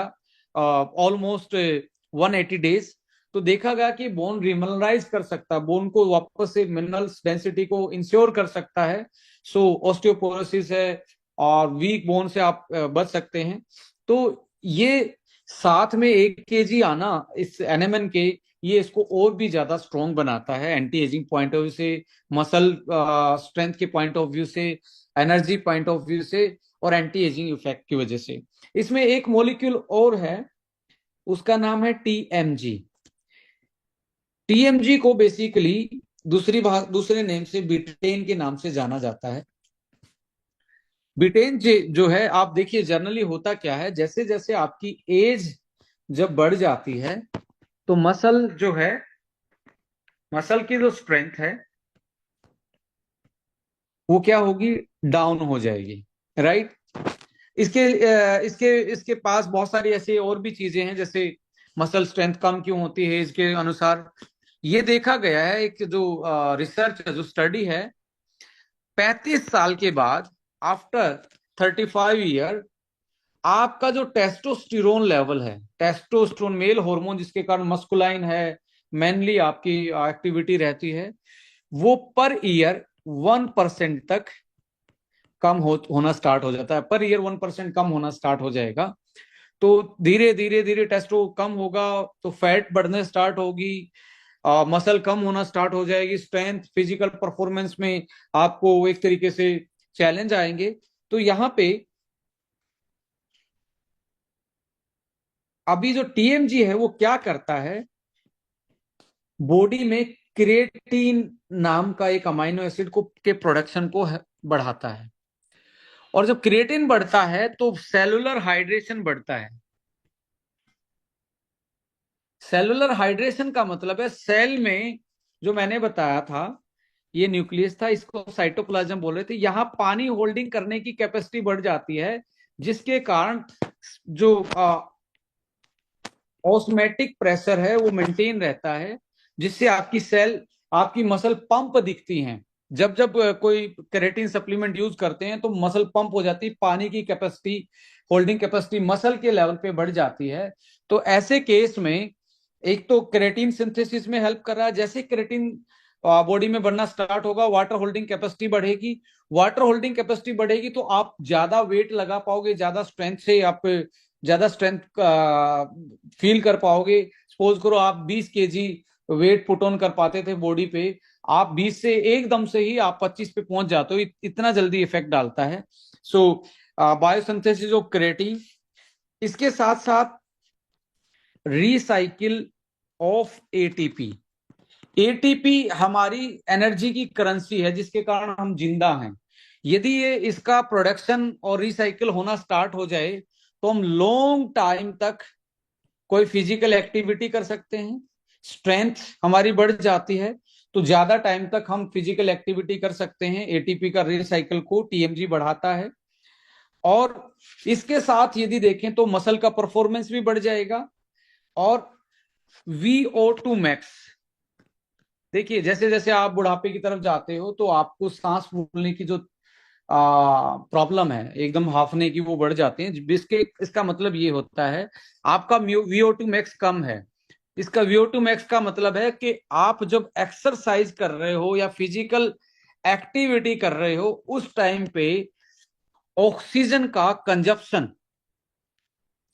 ऑलमोस्ट 180 डेज। तो देखा गया कि बोन रिमिनरलाइज कर सकता है, बोन को वापस से मिनरल्स डेंसिटी को इंश्योर कर सकता है। सो ऑस्टियोपोरोसिस है और वीक बोन से आप बच सकते हैं। तो ये साथ में 1 kg आना इस एनएमएन के, ये इसको और भी ज्यादा स्ट्रॉन्ग बनाता है anti ageing point of view से, मसल स्ट्रेंथ के पॉइंट ऑफ व्यू से, एनर्जी पॉइंट ऑफ व्यू से, और एंटी एजिंग इफेक्ट की वजह से। इसमें एक मॉलिक्यूल और है, उसका नाम है टीएमजी। टीएमजी को बेसिकली दूसरे नेम से बिटेन के नाम से जाना जाता है। बिटेन जो है, आप देखिए जनरली होता क्या है, जैसे जैसे आपकी एज जब बढ़ जाती है तो मसल जो है, मसल की जो स्ट्रेंथ है वो क्या होगी, डाउन हो जाएगी, राइट। इसके इसके इसके पास बहुत सारी ऐसी और भी चीजें हैं, जैसे मसल स्ट्रेंथ कम क्यों होती है इसके अनुसार। ये देखा गया है, एक जो रिसर्च जो स्टडी है, 35 साल के बाद, आफ्टर 35 ईयर, आपका जो टेस्टोस्टेरोन लेवल है, टेस्टोस्टेरोन मेल हार्मोन जिसके कारण मस्कुलाइन है, मैनली आपकी एक्टिविटी रहती है, वो पर ईयर 1% तक होना स्टार्ट हो जाता है। पर ईयर 1% कम होना स्टार्ट हो जाएगा। तो धीरे धीरे धीरे टेस्टो कम होगा तो फैट बढ़ने स्टार्ट होगी, मसल कम होना स्टार्ट हो जाएगी, स्ट्रेंथ फिजिकल परफॉर्मेंस में आपको एक तरीके से चैलेंज आएंगे। तो यहाँ पे अभी जो टीएमजी है वो क्या करता है, बॉडी में क्रिएटिन नाम का एक अमाइनो एसिड को के प्रोडक्शन को बढ़ाता है। और जब क्रिएटिन बढ़ता है तो सेलुलर हाइड्रेशन बढ़ता है। सेलुलर हाइड्रेशन का मतलब है सेल में, जो मैंने बताया था, ये न्यूक्लियस था, इसको साइटोप्लाज्म बोल रहे थे, यहां पानी होल्डिंग करने की कैपेसिटी बढ़ जाती है, जिसके कारण जो ऑस्मोटिक प्रेशर है वो मेंटेन रहता है, जिससे आपकी सेल, आपकी मसल पंप दिखती हैं। जब जब कोई केराटिन सप्लीमेंट यूज करते हैं तो मसल पंप हो जाती है, पानी की कैपेसिटी, होल्डिंग कैपेसिटी मसल के लेवल पे बढ़ जाती है। तो ऐसे केस में एक तो केराटिन सिंथेसिस में हेल्प कर रहा है, जैसे केराटिन बॉडी में बढ़ना स्टार्ट होगा वाटर होल्डिंग कैपेसिटी बढ़ेगी, वाटर होल्डिंग कैपेसिटी बढ़ेगी तो आप ज्यादा वेट लगा पाओगे, ज्यादा स्ट्रेंथ से आप ज्यादा स्ट्रेंथ फील कर पाओगे। सपोज करो आप 20 kg वेट पुट ऑन कर पाते थे बॉडी पे, आप 20 से एकदम से ही आप 25 पे पहुंच जाते हो, इतना जल्दी इफेक्ट डालता है। सो बायोसिंथेसिस ऑफ क्रिएटिन, इसके साथ साथ रिसाइकिल ऑफ एटीपी, एटीपी हमारी एनर्जी की करेंसी है जिसके कारण हम जिंदा हैं। यदि ये इसका प्रोडक्शन और रिसाइकिल होना स्टार्ट हो जाए तो हम लॉन्ग टाइम तक कोई फिजिकल एक्टिविटी कर सकते हैं, स्ट्रेंथ हमारी बढ़ जाती है, तो ज्यादा टाइम तक हम फिजिकल एक्टिविटी कर सकते हैं। एटीपी का रिसाइकिल को टीएमजी बढ़ाता है। और इसके साथ यदि देखें तो मसल का परफॉर्मेंस भी बढ़ जाएगा। और VO2 मैक्स, देखिए जैसे जैसे आप बुढ़ापे की तरफ जाते हो तो आपको सांस फूलने की जो प्रॉब्लम है, एकदम हाफने की, वो बढ़ जाती है। जिसके इसका मतलब ये होता है आपका VO2 मैक्स कम है। इसका VO2 मैक्स का मतलब है कि आप जब एक्सरसाइज कर रहे हो या फिजिकल एक्टिविटी कर रहे हो उस टाइम पे ऑक्सीजन का कंजप्शन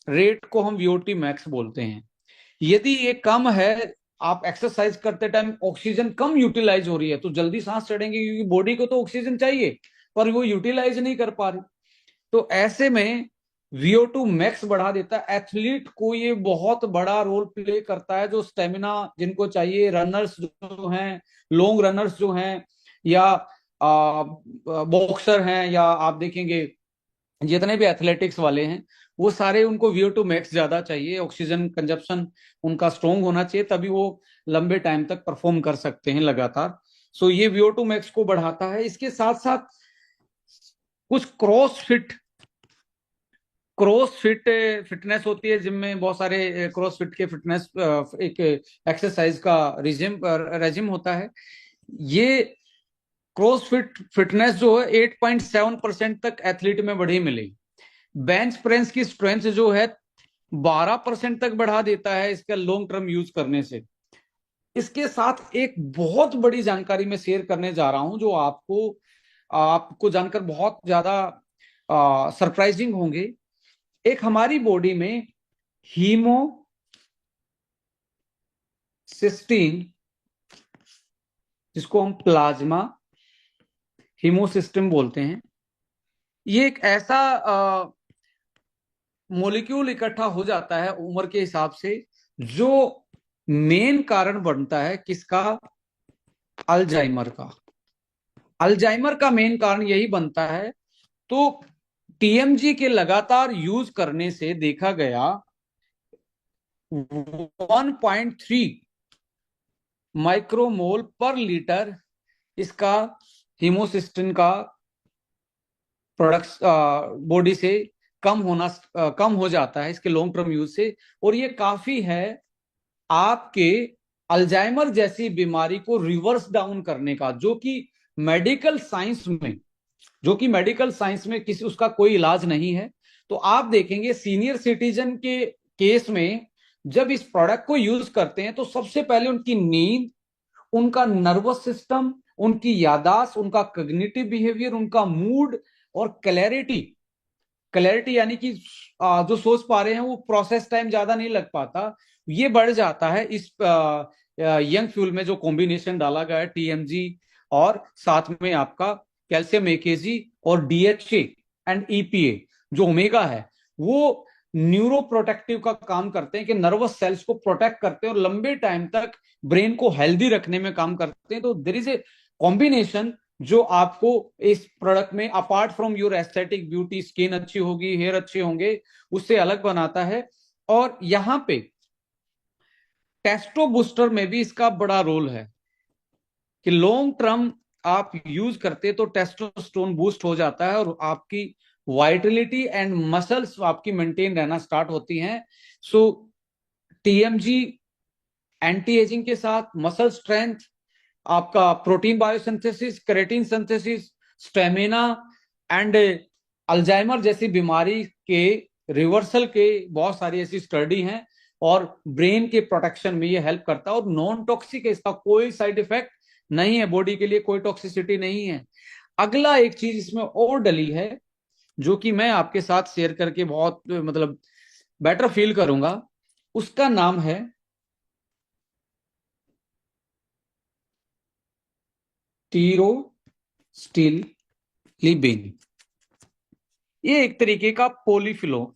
रेट को हम VO2 मैक्स बोलते हैं। यदि ये कम है, आप एक्सरसाइज करते टाइम ऑक्सीजन कम यूटिलाइज हो रही है, तो जल्दी सांस चढ़ेंगे क्योंकि बॉडी को तो ऑक्सीजन चाहिए पर वो यूटिलाइज नहीं कर पा रही। तो ऐसे में VO2 मैक्स बढ़ा देता है। एथलीट को ये बहुत बड़ा रोल प्ले करता है, जो स्टेमिना जिनको चाहिए, रनर्स जो हैं, लॉन्ग रनर्स जो हैं, या बॉक्सर हैं, या आप देखेंगे जितने भी एथलेटिक्स वाले हैं, वो सारे, उनको VO2 मैक्स ज्यादा चाहिए, ऑक्सीजन कंजप्शन उनका स्ट्रोंग होना चाहिए, तभी वो लंबे टाइम तक परफॉर्म कर सकते हैं लगातार। सो ये VO2 मैक्स को बढ़ाता है। इसके साथ साथ कुछ क्रॉस फिट फिटनेस होती है जिम में, बहुत सारे क्रॉस फिट के फिटनेस एक एक्सरसाइज का रेजिम होता है। ये क्रॉस फिटनेस जो है 8.7% तक एथलीट में बढ़ी मिली। बेंच प्रेस की स्ट्रेंथ जो है 12% तक बढ़ा देता है इसका लॉन्ग टर्म यूज करने से। इसके साथ एक बहुत बड़ी जानकारी मैं शेयर करने जा रहा हूं जो आपको आपको जानकर बहुत ज्यादा सरप्राइजिंग होंगे। एक हमारी बॉडी में हीमोसिस्टीन, जिसको हम प्लाज्मा हीमोसिस्टम बोलते हैं, ये एक ऐसा मोलिक्यूल इकट्ठा हो जाता है उम्र के हिसाब से, जो मेन कारण बनता है किसका? अल्जाइमर का। अल्जाइमर का मेन कारण यही बनता है। तो टीएमजी के लगातार यूज करने से देखा गया 1.3 माइक्रोमोल पर लीटर इसका हीमोसिस्टिन का प्रोडक्ट्स बॉडी से कम हो जाता है इसके लॉन्ग टर्म यूज से। और ये काफी है आपके अल्जाइमर जैसी बीमारी को रिवर्स डाउन करने का, मेडिकल साइंस में जो कि मेडिकल साइंस में किसी उसका कोई इलाज नहीं है। तो आप देखेंगे सीनियर सिटीजन के केस में जब इस प्रोडक्ट को यूज करते हैं तो सबसे पहले उनकी नींद, उनका नर्वस सिस्टम, उनकी यादाश्त, उनका कॉग्निटिव बिहेवियर, उनका मूड और क्लैरिटी, क्लैरिटी यानी कि जो सोच पा रहे हैं वो प्रोसेस टाइम ज्यादा नहीं लग पाता, ये बढ़ जाता है इस यंग फ्यूल में जो कॉम्बिनेशन डाला गया है टीएमजी और साथ में आपका कैल्शियम एकेजी और डीएचए एंड ईपीए जो ओमेगा है, वो न्यूरो प्रोटेक्टिव का काम करते हैं कि नर्वस सेल्स को प्रोटेक्ट करते हैं और लंबे टाइम तक ब्रेन को हेल्दी रखने में काम करते हैं। तो देयर इज ए कॉम्बिनेशन जो आपको इस प्रोडक्ट में, apart from your aesthetic beauty, skin अच्छी होगी, हेयर अच्छे होंगे, उससे अलग बनाता है। और यहां पे टेस्टो बूस्टर में भी इसका बड़ा रोल है कि लॉन्ग टर्म आप यूज करते तो टेस्टोस्टेरोन बूस्ट हो जाता है और आपकी वाइटलिटी एंड मसल्स आपकी मेंटेन रहना स्टार्ट होती हैं। सो टीएमजी एंटी एजिंग के साथ मसल स्ट्रेंथ, आपका protein biosynthesis, creatine synthesis, stamina and Alzheimer जैसी बीमारी के रिवर्सल के बहुत सारी ऐसी स्टडी हैं और ब्रेन के प्रोटेक्शन में ये हेल्प करता है। और नॉन टॉक्सिक है, इसका कोई साइड इफेक्ट नहीं है, बॉडी के लिए कोई टॉक्सिसिटी नहीं है। अगला एक चीज इसमें और डली है जो कि मैं आपके साथ शेयर करके बहुत मतलब बेटर फील करूंगा, उसका नाम है टीरो स्टील लिबिन। ये एक तरीके का पॉलीफिनोल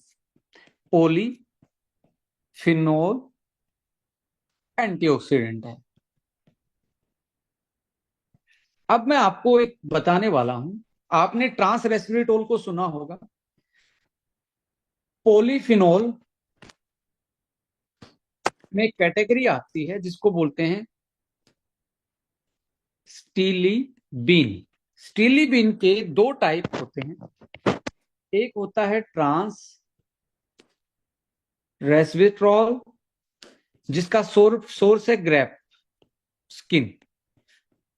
एंटीऑक्सीडेंट है। अब मैं आपको एक बताने वाला हूं। आपने ट्रांस रेस्वेराट्रोल को सुना होगा। पॉलीफिनोल में एक कैटेगरी आती है जिसको बोलते हैं स्टीली बीन। स्टीली बीन के दो टाइप होते हैं। एक होता है ट्रांस रेस्वेट्रॉल, जिसका सोर्स है ग्रेप स्किन,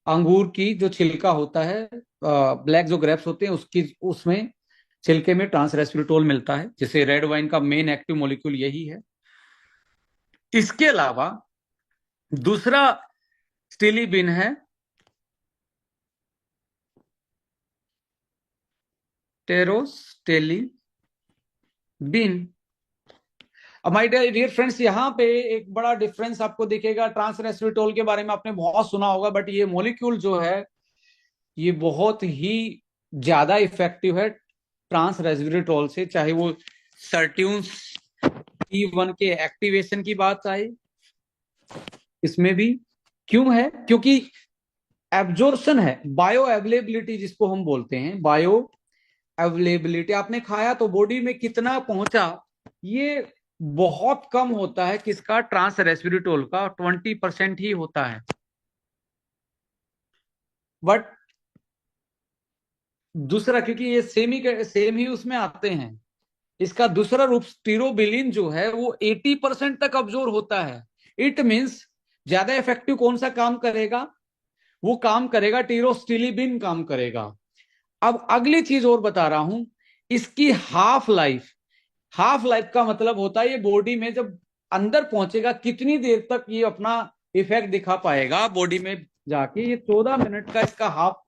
अंगूर की जो छिलका होता है, ब्लैक जो ग्रेप्स होते हैं उसकी, उसमें छिलके में ट्रांस रेस्वेट्रोल मिलता है, जैसे रेड वाइन का मेन एक्टिव मॉलिक्यूल यही है। इसके अलावा दूसरा स्टीली बिन है टेरोस्टेली बिन। अब माय डियर फ्रेंड्स, यहाँ पे एक बड़ा डिफरेंस आपको दिखेगा। ट्रांस रेस्वेट्रोल के बारे में आपने बहुत सुना होगा, बट ये मॉलिक्यूल जो है ये बहुत ही ज्यादा इफेक्टिव है ट्रांस रेस्वेट्रोल से। चाहे वो सर्ट्यून्स T1 के एक्टिवेशन की बात आए, इसमें भी क्यों है, क्योंकि एब्जॉर्प्शन है, बायो अवेलेबिलिटी जिसको हम बोलते हैं, बायो अवेलेबिलिटी। आपने खाया तो बॉडी में कितना पहुंचा, ये बहुत कम होता है। किसका? ट्रांस रेस्वेट्रोल का 20% ही होता है। बट दूसरा, क्योंकि ये सेम ही उसमें आते हैं, इसका दूसरा रूप स्टीरोबिलिन जो है वो 80% तक अब्जॉर्ब होता है। इट मीन्स ज्यादा इफेक्टिव कौन सा काम करेगा? वो काम करेगा टीरोस्टिलिबिन काम करेगा। अब अगली चीज और बता रहा हूं, इसकी हाफ लाइफ। हाफ लाइफ का मतलब होता है ये बॉडी में जब अंदर पहुंचेगा कितनी देर तक ये अपना इफेक्ट दिखा पाएगा बॉडी में जाके। ये 14 मिनट का इसका हाफ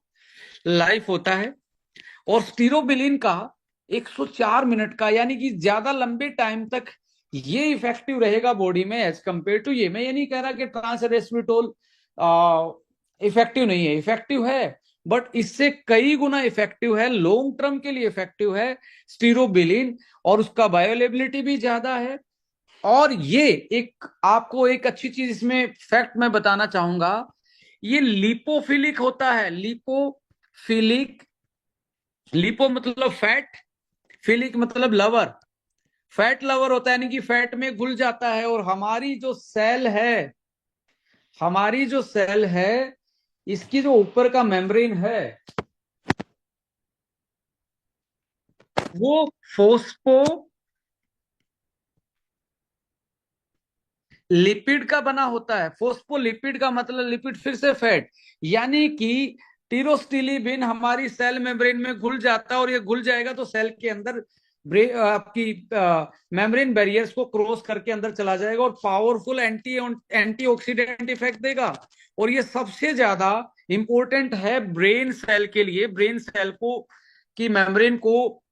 लाइफ होता है। और स्टीरोबिलिन का 104 मिनट का, यानी कि ज्यादा लंबे टाइम तक ये इफेक्टिव रहेगा बॉडी में एज कंपेयर टू ये। मैं ये नहीं कह रहा कि ट्रांस रेस्वेट्रोल इफेक्टिव नहीं है, इफेक्टिव है, बट इससे कई गुना इफेक्टिव है, लॉन्ग टर्म के लिए इफेक्टिव है स्टीरोबिलिन, और उसका बायोअवेलेबिलिटी भी ज्यादा है। और ये एक आपको एक अच्छी चीज इसमें फैक्ट मैं बताना चाहूंगा, ये लिपोफिलिक होता है। लिपोफिलिक, लिपो मतलब फैट, फिलिक मतलब लवर। फैट लवर होता है, यानी कि फैट में घुल जाता है। और हमारी जो सेल है इसकी जो ऊपर का मेम्ब्रेन है वो फोस्फो लिपिड का बना होता है। फोस्फोलिपिड का मतलब लिपिड फिर से फैट, यानी कि टीरोस्टिलिबिन हमारी सेल मेम्ब्रेन में घुल जाता है। और ये घुल जाएगा तो सेल के अंदर आपकी मेम्ब्रेन बैरियर्स को क्रॉस करके अंदर चला जाएगा और पावरफुल एंटीऑक्सीडेंट इफेक्ट देगा। और ये सबसे ज्यादा इंपॉर्टेंट है ब्रेन सेल के लिए। ब्रेन सेल को की मेम्ब्रेन को,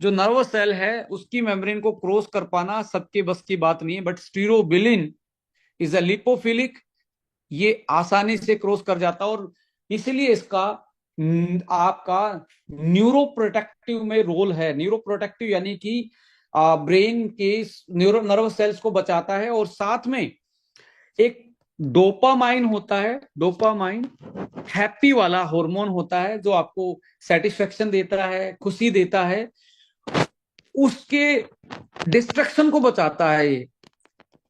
जो नर्वस सेल है उसकी मेम्ब्रेन को क्रॉस कर पाना सबके बस की बात नहीं है। बट स्टीरोबिलिन इज अ लिपोफिलिक, ये आसानी से क्रॉस कर जाता है। और इसलिए इसका आपका न्यूरो प्रोटेक्टिव में रोल है। न्यूरो प्रोटेक्टिव यानी कि ब्रेन के न्यूरो नर्व सेल्स को बचाता है। और साथ में एक डोपामाइन होता है। डोपामाइन हैप्पी वाला हार्मोन होता है जो आपको सेटिस्फेक्शन देता है, खुशी देता है, उसके डिस्ट्रक्शन को बचाता है। ये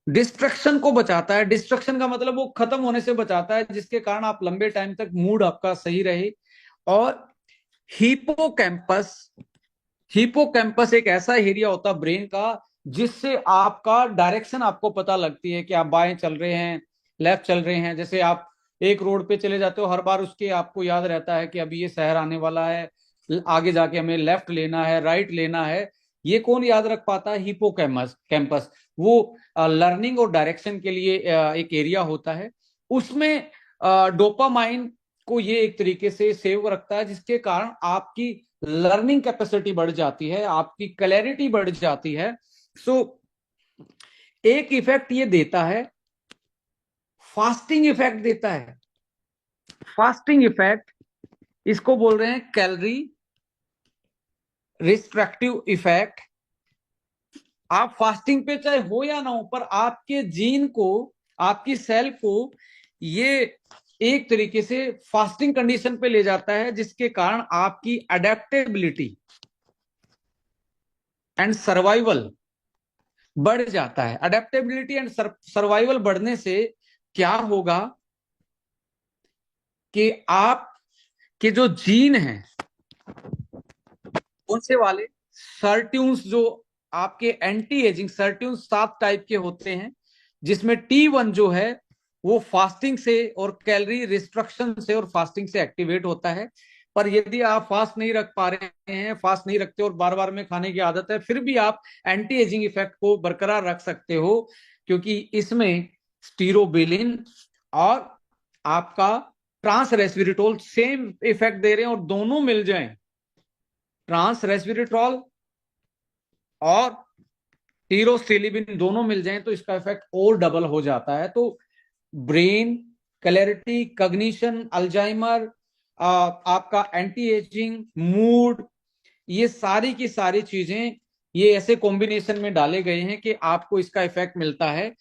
डिस्ट्रक्शन को बचाता है। डिस्ट्रक्शन का मतलब वो खत्म होने से बचाता है, जिसके कारण आप लंबे टाइम तक मूड आपका सही रहे। और हिपोकैम्पस, हिपोकैम्पस एक ऐसा एरिया होता है ब्रेन का जिससे आपका डायरेक्शन आपको पता लगती है कि आप बाएं चल रहे हैं, लेफ्ट चल रहे हैं। जैसे आप एक रोड पे चले जाते हो, हर बार उसके आपको याद रहता है कि अभी ये शहर आने वाला है, आगे जाके हमें लेफ्ट लेना है, राइट लेना है। ये कौन याद रख पाता है? हिपोकैम्पस। कैंपस वो लर्निंग और डायरेक्शन के लिए एक एरिया होता है। उसमें डोपामाइन को ये एक तरीके से सेव रखता है, जिसके कारण आपकी लर्निंग कैपेसिटी बढ़ जाती है, आपकी क्लैरिटी बढ़ जाती है। सो एक इफेक्ट ये देता है, फास्टिंग इफेक्ट देता है। फास्टिंग इफेक्ट इसको बोल रहे हैं कैलोरी रिस्ट्रक्टिव इफेक्ट। आप फास्टिंग पे चाहे हो या ना हो, पर आपके जीन को, आपकी सेल को ये एक तरीके से फास्टिंग कंडीशन पे ले जाता है, जिसके कारण आपकी अडेप्टेबिलिटी एंड सर्वाइवल बढ़ जाता है। अडेप्टेबिलिटी एंड सर्वाइवल बढ़ने से क्या होगा कि आप के जो जीन हैं कौन से वाले, सर्ट्यून्स, जो आपके एंटी एजिंग सर्ट्यून्स 7 टाइप के होते हैं, जिसमें T1 जो है वो फास्टिंग से और कैलोरी रिस्ट्रक्शन से और फास्टिंग से एक्टिवेट होता है। पर यदि आप फास्ट नहीं रख पा रहे हैं, फास्ट नहीं रखते और बार बार में खाने की आदत है, फिर भी आप एंटी एजिंग इफेक्ट को बरकरार रख सकते हो, क्योंकि इसमें स्टीरोबिलिन और आपका ट्रांस रेस्वेरेट्रोल सेम इफेक्ट दे रहे हैं, और दोनों मिल जाएं, ट्रांस रेस्वेरेट्रोल और टीरोस्टेलिबिन दोनों मिल जाएं, तो इसका इफेक्ट और डबल हो जाता है। तो ब्रेन, क्लैरिटी, कॉग्निशन, अल्जाइमर, आपका एंटी एजिंग, मूड, ये सारी की सारी चीजें ये ऐसे कॉम्बिनेशन में डाले गए हैं कि आपको इसका इफेक्ट मिलता है।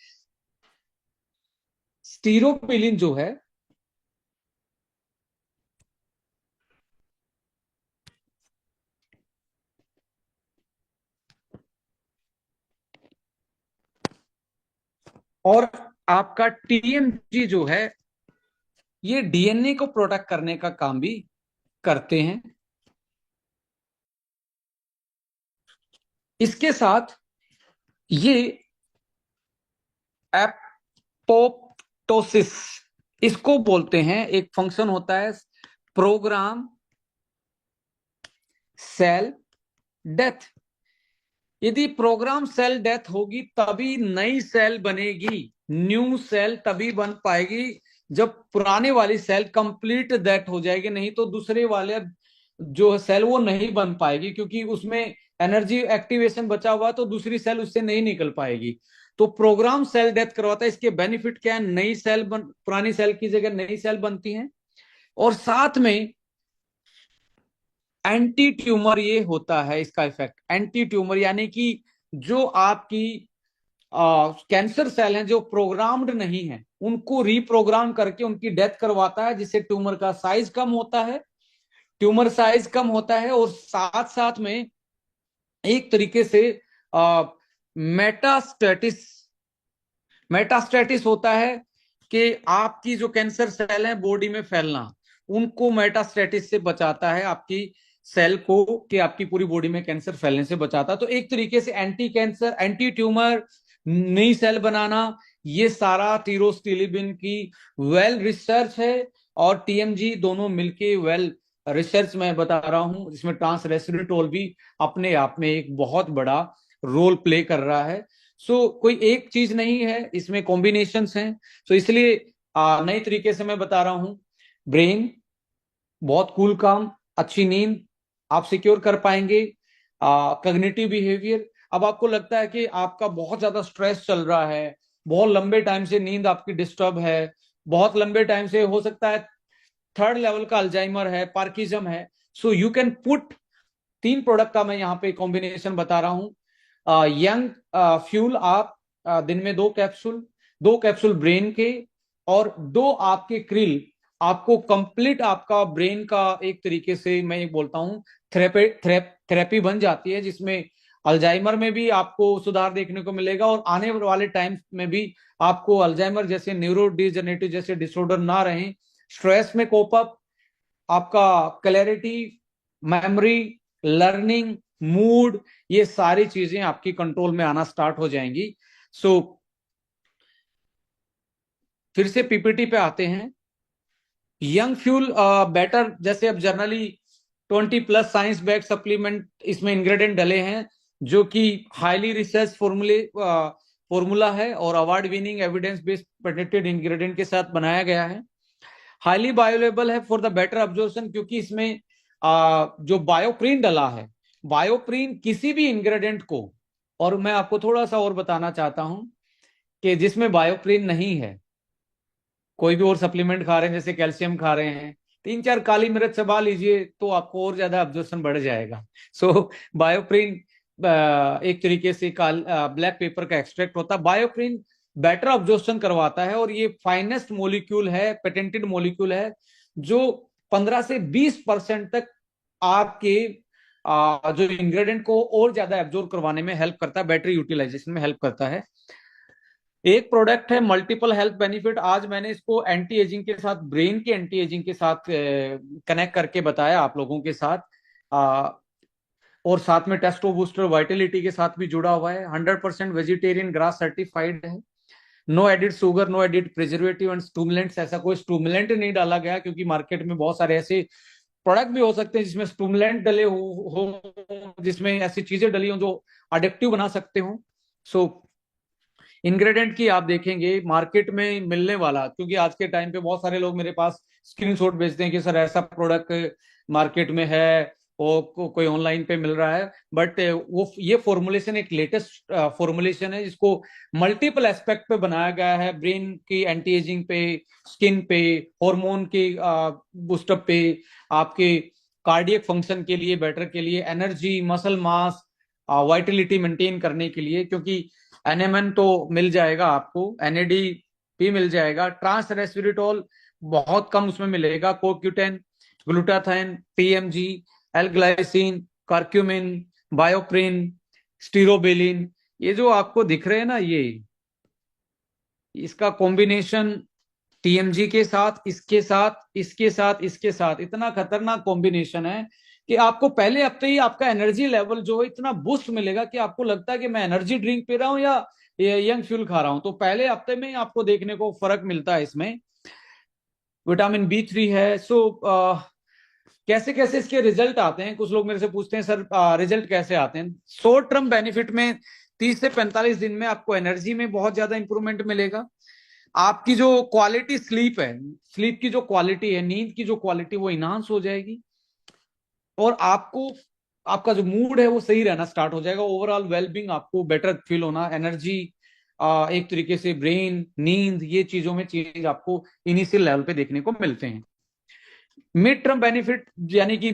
स्टीरोपिलिन जो है और आपका टीएमजी जो है, ये डीएनए को प्रोटेक्ट करने का काम भी करते हैं। इसके साथ ये एपोप्टोसिस इसको बोलते हैं, एक फंक्शन होता है प्रोग्राम सेल डेथ। यदि प्रोग्राम सेल डेथ होगी तभी नई सेल बनेगी, न्यू सेल तभी बन पाएगी जब पुराने वाली सेल कंप्लीट डेथ हो जाएगी, नहीं तो दूसरे वाले जो सेल वो नहीं बन पाएगी, क्योंकि उसमें एनर्जी एक्टिवेशन बचा हुआ, तो दूसरी सेल उससे नहीं निकल पाएगी। तो प्रोग्राम सेल डेथ करवाता है। इसके बेनिफिट क्या है, नई सेल पुरानी सेल की जगह नई सेल बनती है, और साथ में एंटी ट्यूमर ये होता है इसका इफेक्ट। एंटी ट्यूमर यानी कि जो आपकी कैंसर सेल हैं जो प्रोग्राम्ड नहीं है, उनको रीप्रोग्राम करके उनकी डेथ करवाता है, जिससे ट्यूमर का साइज कम होता है, ट्यूमर साइज कम होता है, और साथ साथ में एक तरीके से मेटास्टेटिस मेटास्टेटिस होता है कि आपकी जो कैंसर सेल है बॉडी में फैलना, उनको मेटास्टेटिस से बचाता है, आपकी सेल को, कि आपकी पूरी बॉडी में कैंसर फैलने से बचाता है। तो एक तरीके से एंटी कैंसर, एंटी ट्यूमर, नई सेल बनाना, ये सारा टीरोस्टिलिबिन की वेल रिसर्च है, और टीएमजी दोनों मिलके वेल रिसर्च में बता रहा हूं, जिसमें ट्रांस रेस्वेरेट्रोल भी अपने आप में एक बहुत बड़ा रोल प्ले कर रहा है। कोई एक चीज नहीं है, इसमें कॉम्बिनेशंस हैं। इसलिए नई तरीके से मैं बता रहा हूं, ब्रेन बहुत कूल काम, अच्छी नींद आप सिक्योर कर पाएंगे। कॉग्निटिव बिहेवियर, अब आपको लगता है कि आपका बहुत ज्यादा स्ट्रेस चल रहा है, बहुत लंबे टाइम से नींद आपकी डिस्टर्ब है, बहुत लंबे टाइम से हो सकता है 3rd लेवल का अल्जाइमर है, पार्किज्म है, so you can put 3 product का मैं यहाँ पे कॉम्बिनेशन बता रहा हूँ। यंग फ्यूल, आप दिन में 2 कैप्सूल ब्रेन के, और 2 आपके क्रिल, आपको कंप्लीट आपका ब्रेन का एक तरीके से मैं बोलता हूँ थेरेपी बन जाती है, जिसमें अल्जाइमर में भी आपको सुधार देखने को मिलेगा, और आने वाले टाइम में भी आपको अल्जाइमर जैसे न्यूरो डिजनरेटिव जैसे डिसऑर्डर ना रहे। स्ट्रेस में कोप अप, आपका क्लैरिटी, मेमोरी, लर्निंग, मूड, ये सारी चीजें आपकी कंट्रोल में आना स्टार्ट हो जाएंगी। फिर से पीपीटी पे आते हैं। यंग फ्यूल बेटर, जैसे अब जनरली 20+ साइंस बैक सप्लीमेंट इसमें इंग्रेडिएंट डले हैं, जो कि हाईली रिसर्च फॉर्मूला है और award winning evidence based patented ingredient के साथ बनाया गया है। हाईली बायोलेबल है फॉर द बेटर अब्जॉर्प्शन, क्योंकि इसमें जो बायोप्रीन डला है, बायोप्रीन किसी भी इंग्रेडिएंट को, और मैं आपको थोड़ा सा और बताना चाहता हूं कि जिसमें बायोप्रीन नहीं है, कोई भी और सप्लीमेंट खा रहे हैं, जैसे कैल्शियम खा रहे हैं, 3-4 काली मिर्च चबा लीजिए तो आपको और ज्यादा अब्जॉर्प्शन बढ़ जाएगा। बायोप्रीन एक तरीके से ब्लैक पेपर का एक्सट्रैक्ट होता है। बायोप्रीन बेटर ऑब्जॉर्प्शन करवाता है, और ये फाइनेस्ट मोलिक्यूल है, पेटेंटेड मोलिक्यूल है, जो 15 से 20% तक आपके जो इंग्रेडिएंट को और ज्यादा एब्जॉर्ब करवाने में हेल्प करता है, बैटरी यूटिलाइजेशन में हेल्प करता है। एक प्रोडक्ट है मल्टीपल हेल्थ बेनिफिट। आज मैंने इसको एंटी एजिंग के साथ, ब्रेन के एंटी एजिंग के साथ कनेक्ट करके बताया आप लोगों के साथ, और साथ में टेस्टो बूस्टर वाइटलिटी के साथ भी जुड़ा हुआ है। 100% वेजिटेरियन ग्रास सर्टिफाइड है। No added sugar, no added preservative and stimulants. ऐसा कोई स्टूमुलेंट नहीं डाला गया, क्योंकि मार्केट में बहुत सारे ऐसे प्रोडक्ट भी हो सकते हैं जिसमें स्टूमुलेंट डले हो, जिसमें ऐसी चीजें डली हो जो अडिक्टिव बना सकते हो। सो इंग्रेडिएंट की आप देखेंगे मार्केट में मिलने वाला, क्योंकि आज के टाइम पे बहुत सारे लोग मेरे पास स्क्रीनशॉट भेजते हैं कि सर ऐसा प्रोडक्ट मार्केट में है, और कोई ऑनलाइन पे मिल रहा है, बट वो ये फॉर्मुलेशन एक लेटेस्ट फॉर्मुलेशन है, जिसको मल्टीपल एस्पेक्ट पे बनाया गया है। ब्रेन की एंटी एजिंग पे, स्किन पे, हार्मोन के बूस्टअप पे, आपके कार्डियक फंक्शन के लिए, बेटर के लिए, energy, muscle mass, Vitality maintain करने के लिए, क्योंकि एनएमएन तो मिल जाएगा आपको, एनएडी भी मिल जाएगा, ट्रांस रेस्वेरेट्रोल बहुत कम उसमें मिलेगा, कोक्यूटेन, glutathione, TMG, L glycine, curcumin, bioperine, स्टीरोबिलिन, ये जो आपको दिख रहे हैं ना, ये इसका कॉम्बिनेशन टीएमजी के साथ, इसके साथ, इसके साथ, इसके साथ, इतना खतरनाक कॉम्बिनेशन है कि आपको पहले हफ्ते ही आपका एनर्जी लेवल जो है इतना बूस्ट मिलेगा कि आपको लगता है कि मैं एनर्जी ड्रिंक पी रहा हूं या यंग फ्यूल खा रहा हूं। तो पहले हफ्ते में ही आपको देखने को फर्क मिलता है इसमें। विटामिन बी 3 है। कैसे कैसे इसके रिजल्ट आते हैं, कुछ लोग मेरे से पूछते हैं सर रिजल्ट कैसे आते हैं। शॉर्ट टर्म बेनिफिट में 30 से 45 दिन में आपको एनर्जी में बहुत ज्यादा इंप्रूवमेंट मिलेगा। आपकी जो क्वालिटी स्लीप है, स्लीप की जो क्वालिटी है, नींद की जो क्वालिटी, वो इनहांस हो जाएगी, और आपको आपका जो मूड है वो सही रहना स्टार्ट हो जाएगा। ओवरऑल वेलबींग, आपको बेटर फील होना, एनर्जी, एक तरीके से ब्रेन, नींद, ये चीजों में चेंज आपको इनिशियल लेवल पे देखने को मिलते हैं। मिड टर्म बेनिफिट यानी कि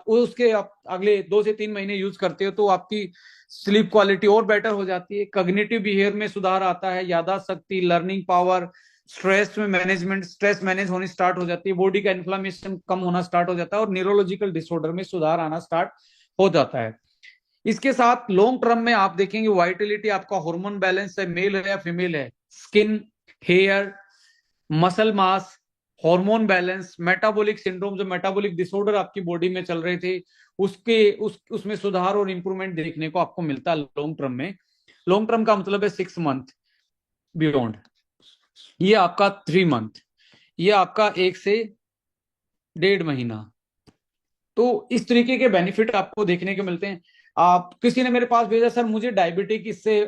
उसके आप अगले 2 से 3 महीने यूज करते हो तो आपकी स्लीप क्वालिटी और बेटर हो जाती है। कॉग्निटिव बिहेवियर में सुधार आता है, यादाश्त शक्ति, लर्निंग पावर, स्ट्रेस में मैनेजमेंट, स्ट्रेस मैनेज होनी स्टार्ट हो जाती है, बॉडी का इन्फ्लामेशन कम होना स्टार्ट हो जाता है, और न्यूरोलॉजिकल डिसऑर्डर में सुधार आना स्टार्ट हो जाता है। इसके साथ लॉन्ग टर्म में आप देखेंगे वाइटलिटी, आपका हार्मोन बैलेंस है, मेल है या फीमेल है, skin, hair, muscle mass, hormone balance, metabolic syndrome, जो मेटाबॉलिक डिसऑर्डर आपकी बॉडी में चल रहे थे, उसमें सुधार और इंप्रूवमेंट देखने को आपको मिलता है लॉन्ग टर्म में। लॉन्ग टर्म का मतलब है 6 मंथ बियॉन्ड, ये आपका 3 मंथ, ये आपका 1 से 1.5 महीना। तो इस तरीके के बेनिफिट आपको देखने को मिलते हैं। आप किसी ने मेरे पास भेजा, सर मुझे डायबिटिक इससे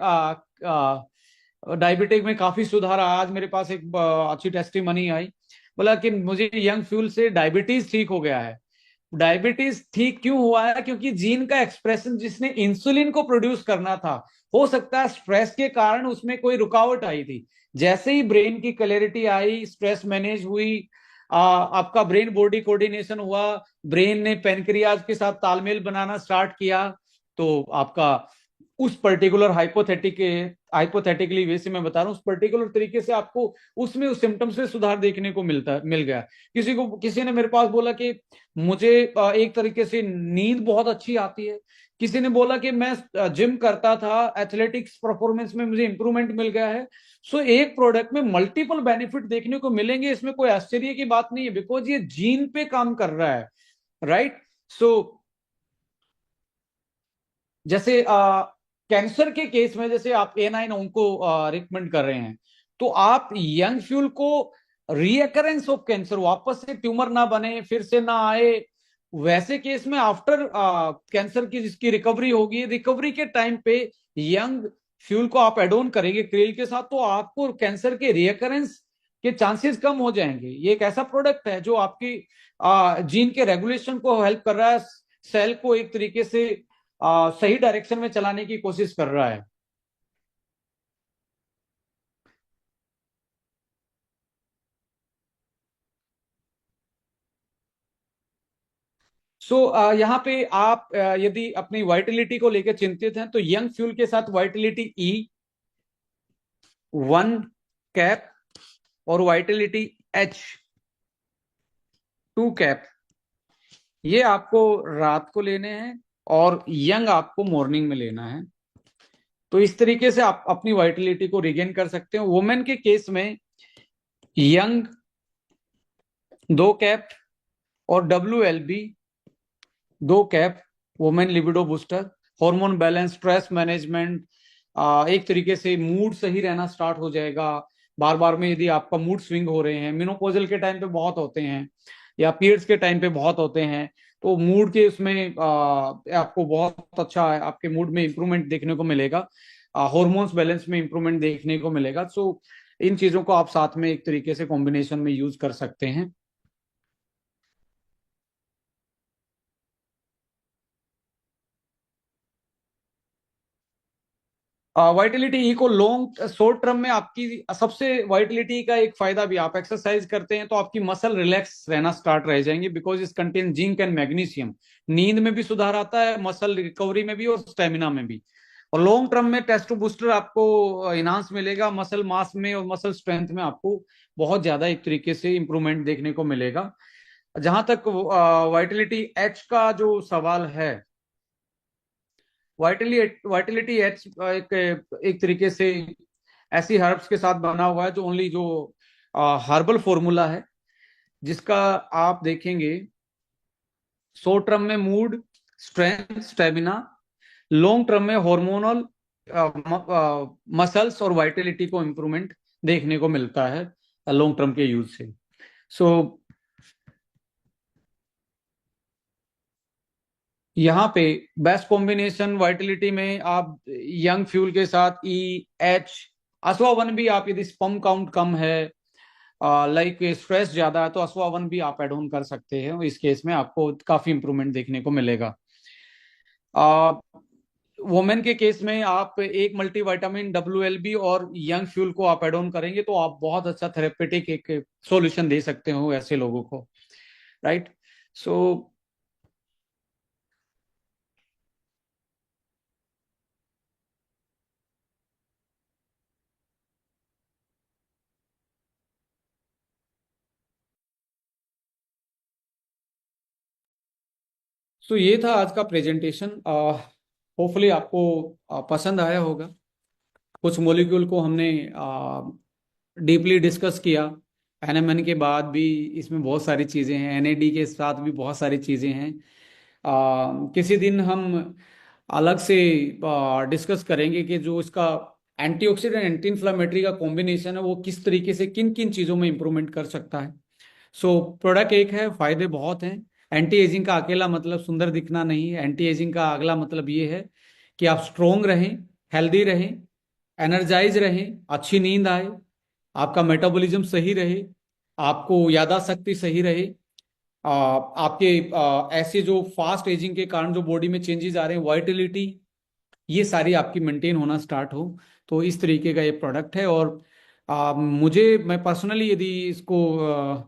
डायबिटिक में काफी सुधार आया। आज मेरे पास एक अच्छी टेस्टिमनी आई, बोला कि मुझे यंग फ्यूल से डायबिटीज ठीक हो गया है। डायबिटीज ठीक क्यों हुआ है? क्योंकि जीन का एक्सप्रेशन, जिसने इंसुलिन को प्रोड्यूस करना था, हो सकता है स्ट्रेस के कारण उसमें कोई रुकावट आई थी। जैसे ही ब्रेन की क्लैरिटी आई, स्ट्रेस मैनेज हुई, आपका ब्रेन बॉडी कोऑर्डिनेशन हुआ, ब्रेन ने पेनक्रियाज के साथ तालमेल बनाना स्टार्ट किया, तो आपका उस पर्टिकुलर हाइपोथेटिकली वैसे मैं बता रहा हूँ, उस पर्टिकुलर तरीके से आपको उसमें उस सिम्टम्स में सुधार देखने को मिल गया। किसी ने मेरे पास बोला कि मुझे एक तरीके से नींद बहुत अच्छी आती है। किसी ने बोला कि मैं जिम करता था, एथलेटिक्स परफॉर्मेंस में मुझे इंप्रूवमेंट मिल गया है। सो एक प्रोडक्ट में मल्टीपल बेनिफिट देखने को मिलेंगे, इसमें कोई आश्चर्य की बात नहीं है, बिकॉज ये जीन पे काम कर रहा है, राइट। सो जैसे कैंसर के केस में, जैसे आप A9 उनको रिकमेंड कर रहे हैं, तो आप यंग फ्यूल को रीअकरेंस ऑफ कैंसर, वापस से ट्यूमर ना बने, फिर से ना आए, वैसे केस में आफ्टर कैंसर की जिसकी रिकवरी होगी, रिकवरी के टाइम पे यंग फ्यूल को आप एड ऑन करेंगे क्रेल के साथ, तो आपको कैंसर के रीअकरेंस के चांसेस कम हो जाएंगे। ये एक ऐसा प्रोडक्ट है जो आपकी जीन के रेगुलेशन को हेल्प कर रहा है, सेल को एक तरीके से सही डायरेक्शन में चलाने की कोशिश कर रहा है। यहाँ पे आप यदि अपनी वाइटलिटी को लेकर चिंतित हैं, तो यंग फ्यूल के साथ वाइटलिटी ई, 1 कैप और वाइटलिटी एच 2 कैप, ये आपको रात को लेने हैं और यंग आपको मॉर्निंग में लेना है। तो इस तरीके से आप अपनी वाइटलिटी को रिगेन कर सकते हो। वुमेन के केस में यंग 2 कैप और WLB 2 cap, women libido booster, hormone balance, stress management, एक तरीके से मूड सही रहना स्टार्ट हो जाएगा। बार बार में यदि आपका मूड स्विंग हो रहे हैं, मेनोपॉजल के टाइम पे बहुत होते हैं या पीरियड्स के टाइम पे बहुत होते हैं, तो मूड के उसमें आपको बहुत अच्छा है, आपके मूड में इंप्रूवमेंट देखने को मिलेगा, हॉर्मोन्स बैलेंस में इंप्रूवमेंट देखने को मिलेगा। सो इन चीजों को आप साथ में एक तरीके से कॉम्बिनेशन में यूज कर सकते हैं। वाइटलिटी ई को लॉन्ग शॉर्ट टर्म में आपकी सबसे वाइटलिटी का एक फायदा भी, आप एक्सरसाइज करते हैं तो आपकी मसल रिलैक्स रहना स्टार्ट रह जाएंगे, बिकॉज इस कंटेन जिंक एंड मैग्नीशियम। नींद में भी सुधार आता है, मसल रिकवरी में भी और स्टेमिना में भी। और लॉन्ग टर्म में टेस्टो बूस्टर आपको इनहांस मिलेगा, मसल मास में और मसल स्ट्रेंथ में आपको बहुत ज्यादा एक तरीके से इंप्रूवमेंट देखने को मिलेगा। जहां तक वाइटलिटी एच का जो सवाल है, वाइटलिटी एच एक एक तरीके से ऐसी हर्ब्स के साथ बना हुआ है जो ओनली जो हर्बल फॉर्मूला है, जिसका आप देखेंगे शॉर्ट टर्म में mood, strength, stamina, long term में हार्मोनल, मसल्स और वाइटलिटी को इम्प्रूवमेंट देखने को मिलता है लॉन्ग टर्म के यूज से। सो यहाँ पे बेस्ट कॉम्बिनेशन वाइटलिटी में आप यंग फ्यूल के साथ EH, अश्वावन भी आप यदि स्पर्म काउंट कम है, लाइक स्ट्रेस ज्यादा है, तो अश्वावन भी आप एड ऑन कर सकते हैं। इस केस में आपको काफी इंप्रूवमेंट देखने को मिलेगा। वुमेन के केस में आप एक मल्टीविटामिन WLB और यंग फ्यूल को आप एड ऑन करेंगे तो आप बहुत अच्छा थेरेपेटिक एक सॉल्यूशन दे सकते हो ऐसे लोगों को, राइट। सो सो ये था आज का प्रेजेंटेशन। होपफुली आपको पसंद आया होगा। कुछ मॉलिक्यूल को हमने डीपली डिस्कस किया। NMN के बाद भी इसमें बहुत सारी चीज़ें हैं, NAD के साथ भी बहुत सारी चीज़ें हैं। किसी दिन हम अलग से डिस्कस करेंगे कि जो इसका एंटीऑक्सीडेंट एंटी इन्फ्लामेटरी का कॉम्बिनेशन है वो किस तरीके से किन किन चीज़ों में इंप्रूवमेंट कर सकता है। सो प्रोडक्ट एक है, फायदे बहुत हैं। एंटी एजिंग का अकेला मतलब सुंदर दिखना नहीं है, एंटी एजिंग का अगला मतलब ये है कि आप स्ट्रोंग रहें, हेल्दी रहें, एनर्जाइज रहें, अच्छी नींद आए, आपका मेटाबॉलिज्म सही रहे, आपको याददाश्त शक्ति सही रहे, आपके ऐसे जो फास्ट एजिंग के कारण जो बॉडी में चेंजेस आ रहे हैं, वाइटलिटी, ये सारी आपकी मेंटेन होना स्टार्ट हो। तो इस तरीके का ये प्रोडक्ट है। और मैं पर्सनली यदि इसको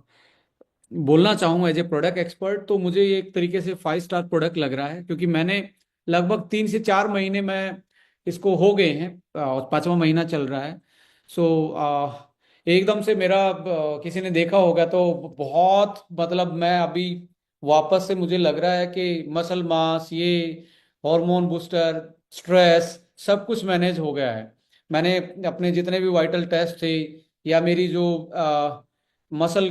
बोलना चाहूँ एज ए प्रोडक्ट एक्सपर्ट, तो मुझे ये एक तरीके से 5 स्टार प्रोडक्ट लग रहा है, क्योंकि मैंने लगभग 3 से 4 महीने में इसको हो गए हैं और 5वां महीना चल रहा है। सो एकदम से मेरा किसी ने देखा होगा तो बहुत, मतलब मैं अभी वापस से मुझे लग रहा है कि मसल मास, ये हार्मोन बूस्टर, स्ट्रेस, सब कुछ मैनेज हो गया है। मैंने अपने जितने भी वाइटल टेस्ट थे या मेरी जो मसल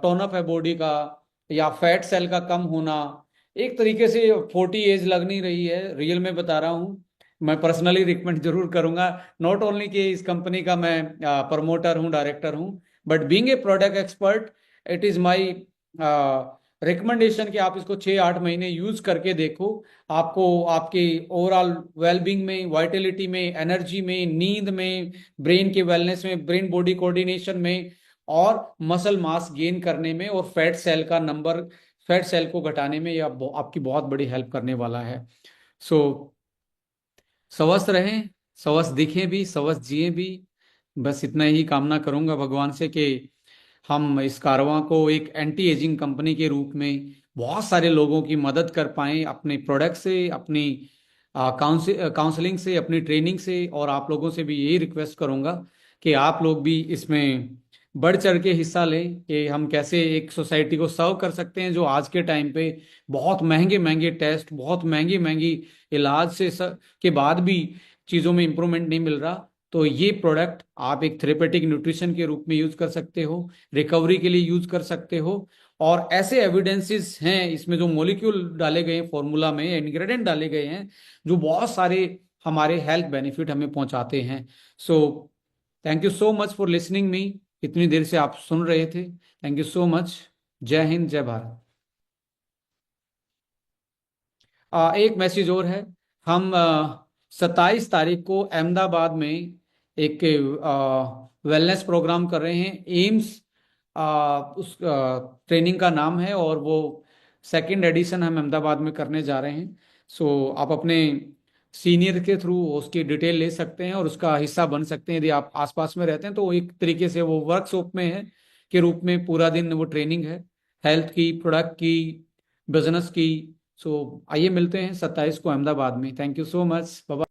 टोन अप है बॉडी का, या फैट सेल का कम होना, एक तरीके से 40 एज लग नहीं रही है, रियल में बता रहा हूँ। मैं पर्सनली रिकमेंड जरूर करूंगा, नॉट ओनली कि इस कंपनी का मैं प्रमोटर हूँ, डायरेक्टर हूँ, but being a product expert, it is my recommendation कि आप इसको 6-8 महीने यूज करके देखो। आपको आपके ओवरऑल वेलबींग में, वाइटलिटी में, एनर्जी में, नींद में, ब्रेन के वेलनेस में, ब्रेन बॉडी कोऑर्डिनेशन में, और मसल मास गेन करने में, और फैट सेल का नंबर, फैट सेल को घटाने में, यह आपकी बहुत बड़ी हेल्प करने वाला है। सो स्वस्थ रहें, स्वस्थ दिखें भी, स्वस्थ जिए भी। बस इतना ही कामना करूंगा भगवान से कि हम इस कारवां को एक एंटी एजिंग कंपनी के रूप में बहुत सारे लोगों की मदद कर पाएं, अपने प्रोडक्ट से, अपनी काउंसलिंग से, अपनी ट्रेनिंग से। और आप लोगों से भी यही रिक्वेस्ट करूंगा कि आप लोग भी इसमें बढ़ चढ़ के हिस्सा लें कि हम कैसे एक सोसाइटी को सर्व कर सकते हैं जो आज के टाइम पे बहुत महंगे महंगे टेस्ट, बहुत महंगी महंगी इलाज के बाद भी चीज़ों में इंप्रूवमेंट नहीं मिल रहा। तो ये प्रोडक्ट आप एक थेरेपेटिक न्यूट्रिशन के रूप में यूज कर सकते हो, रिकवरी के लिए यूज कर सकते हो। और ऐसे एविडेंसेस हैं इसमें, जो मॉलिक्यूल डाले गए हैं फॉर्मूला में, इंग्रेडिएंट डाले गए हैं, जो बहुत सारे हमारे हेल्थ बेनिफिट हमें पहुंचाते हैं। So thank you so much for listening me. इतनी देर से आप सुन रहे थे, थैंक यू सो मच। जय हिंद, जय भारत। एक मैसेज और है। हम 27 तारीख को अहमदाबाद में एक वेलनेस प्रोग्राम कर रहे हैं। एम्स उस ट्रेनिंग का नाम है, और वो सेकंड एडिशन हम अहमदाबाद में करने जा रहे हैं। सो आप अपने सीनियर के थ्रू उसकी डिटेल ले सकते हैं और उसका हिस्सा बन सकते हैं। यदि आप आसपास में रहते हैं तो एक तरीके से वो वर्कशॉप में है के रूप में पूरा दिन वो ट्रेनिंग है, हेल्थ की, प्रोडक्ट की, बिजनेस की। सो आइए मिलते हैं 27 को अहमदाबाद में। Thank you so much, bye.